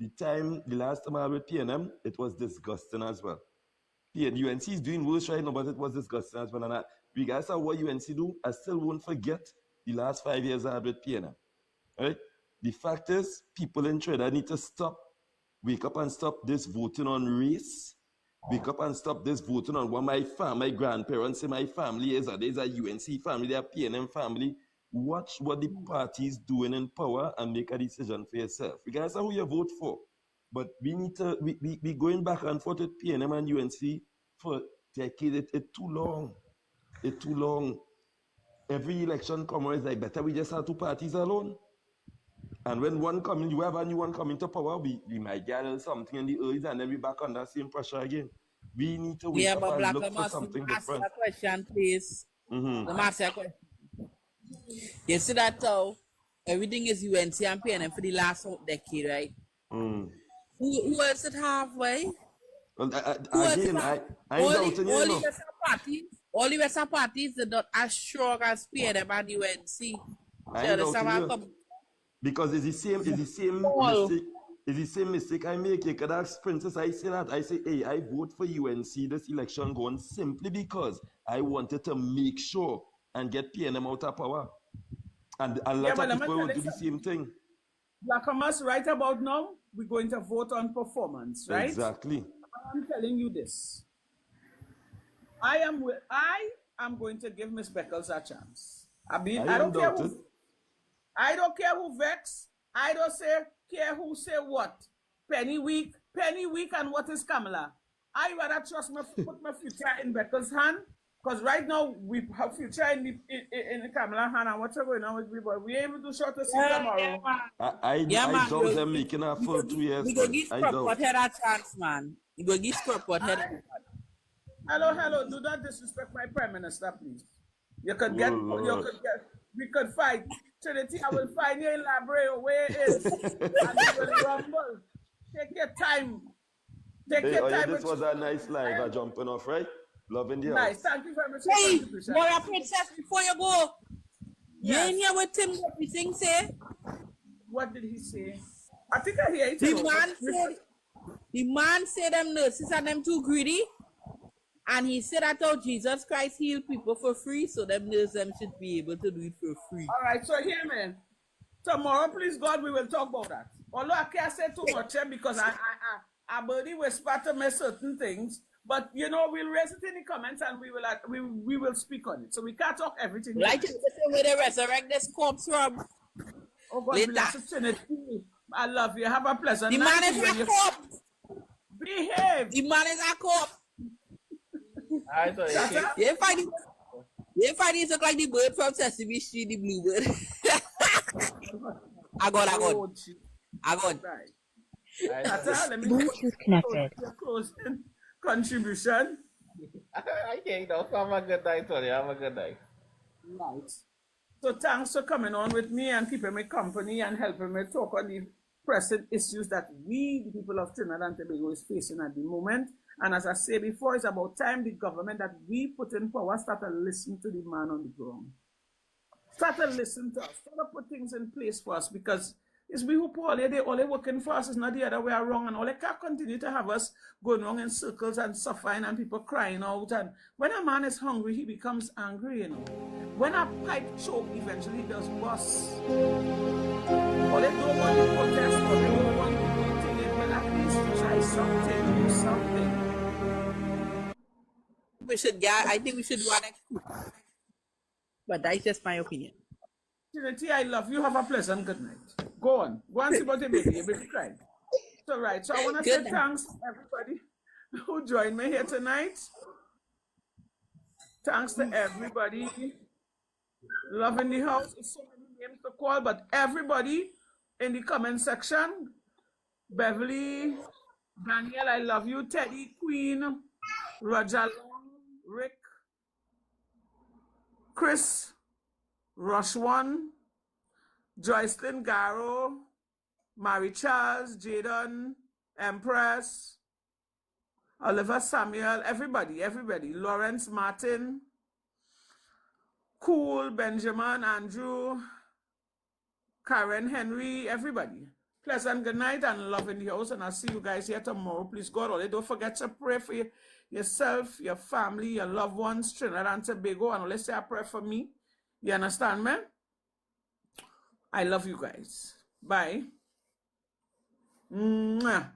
the last time I was with PNM, it was disgusting as well. UNC is doing worse right now, but it was disgusting as well. And regardless of what UNC do, I still won't forget the last 5 years I had with PNM. Right? The fact is, people in Trinidad need to wake up and stop this voting on race. Wake up and stop this voting on what my grandparents say my family is. There's a UNC family, they're a PNM family. Watch what the parties doing in power and make a decision for yourself. Regardless of who you vote for. But we need to, we going back and forth with PNM and UNC for decades. It's too long. It's too long. Every election comes, it's like, better we just have two parties alone. And when one coming, you have a new one coming to power, we might get something in the earth and then we back under same pressure again. We need to wake up and look for something different. A question, please. Mm-hmm. Let me ask you a question. You see that everything is UNC and PNM for the last decade, right? Mm. Who else it halfway? Well, again, I ain't doubting you. All the Western parties are not as strong as PNM and UNC. I ain't doubting you. Because it's the same mistake. It's the same mistake I make. You could ask Princess, I say that. I say, hey, I vote for UNC this election going simply because I wanted to make sure and get PNM out of power. And a lot of people will do the same thing. Blackamas, right about now, we're going to vote on performance, right? Exactly. I'm telling you this. I am going to give Miss Beckles a chance. I mean, I don't care who vex. I don't care who say what. Penny week, and what is Kamala? I rather put my future in Beckles' hand, because right now we have future in the Kamala hand, and what's going on with me, but we able to short to see tomorrow. I doubt them making a full 2 years. We go give Scrapot head a chance, man. You go give Scrapot head a chance. Hello, do not disrespect my Prime Minister, please. We could fight. Trinity, I will find you in Labrador where it is. And we will rumble. Take your time. This was a nice live, jumping off, right? Loving the house. Nice, thank you very much. Hey, Warrior Princess, before you go, you ain't here with Tim, what the thing say? What did he say? I think I hear it. The man said them nurses are them too greedy. And he said that Jesus Christ healed people for free, so them nurses should be able to do it for free. All right, so here, man. Tomorrow, please God, we will talk about that. Although I can't say too much because I already whisper to me certain things, but you know we'll raise it in the comments and we will speak on it. So we can't talk everything. Like the same way they resurrect this corpse from. Oh God, bless you, Trinity. I love you. Have a pleasant night. The man is a corpse. Behave. The man is a cop. I thought You find it look like the bird from Sesame Street, the bluebird. I got. Right. Tata, let me Bluetooth connected. Your closing contribution. I can't know. Have a good night, Tony. Have a good night. Right. So thanks for coming on with me and keeping me company and helping me talk on the pressing issues that we, the people of Trinidad and Tobago, is facing at the moment. And as I said before, it's about time the government that we put in power start to listen to the man on the ground. Start to listen to us. Start to put things in place for us, because it's we who poor. They all working for us. It's not the other way around. And all they can't continue to have us going wrong in circles and suffering and people crying out. And when a man is hungry, he becomes angry, you know. When a pipe choke, eventually it does worse. Or they don't want to protest, or they don't want to do it, but at least try something, do something. I think we should do our next week. But that's just my opinion. Trinity, I love you. Have a pleasant good night. Go on. Go and see about the baby. Your baby crying. So right. So I want to say thanks to everybody who joined me here tonight. Thanks to everybody. Love in the house. It's so many names to call, but everybody in the comment section. Beverly, Daniel, I love you. Teddy, Queen, Roger Long, Rick, Chris, Rush One, Joycelyn Garrow, Mary Charles, Jadon, Empress, Oliver Samuel, everybody, Lawrence Martin, Cool, Benjamin, Andrew, Karen Henry, everybody. Pleasant good night and love in the house, and I'll see you guys here tomorrow. Please God, only don't forget to pray for yourself, your family, your loved ones, Trinidad and Tobago, and let's say a prayer for me. You understand, man? I love you guys. Bye. Mwah.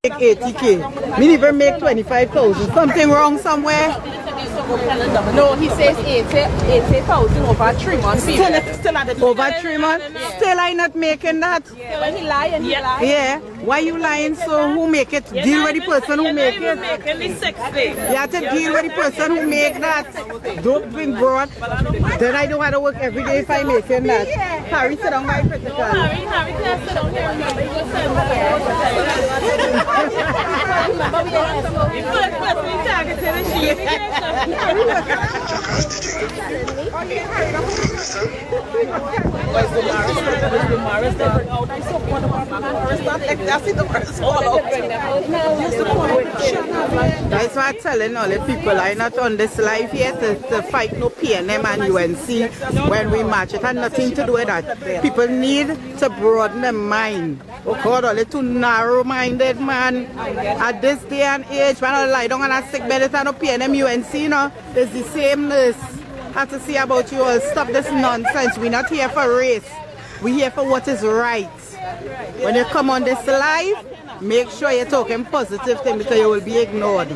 Make 80K. Me never make 25,000. Something wrong somewhere? No, he says 80,000 over 3 months. Still over 3 months? Yeah. Still I not making that? Yeah, when he lied, he lied. Yeah. Why you lying? So who make it? Deal with the person who make it. Making the 60. You have to deal with the person who make that. Don't bring broad. Then I don't have to work every day if I making that. Harry, sit down by critical. Harry, can sit down here. That's why I'm telling all the people I'm not on this life here to fight no PNM and UNC when we march. It had nothing to do with that. People need to broaden their mind. Oh God, all the too narrow-minded, man. At this day and age, when I lie down on a sick bed, it's not no PNM UNC, you know. It's the sameness. I have to see about you all. Stop this nonsense. We're not here for race. We're here for what is right. When you come on this live, make sure you're talking positive things because you will be ignored.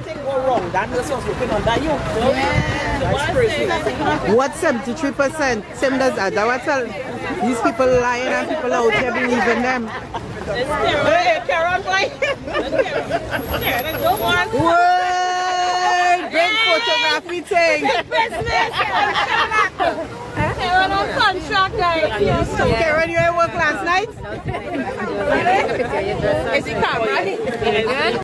What 73%? Same as that. That's what these people lying and people out here believing them. Word! Big photography thing. Karen, you at work last night? Is it camera?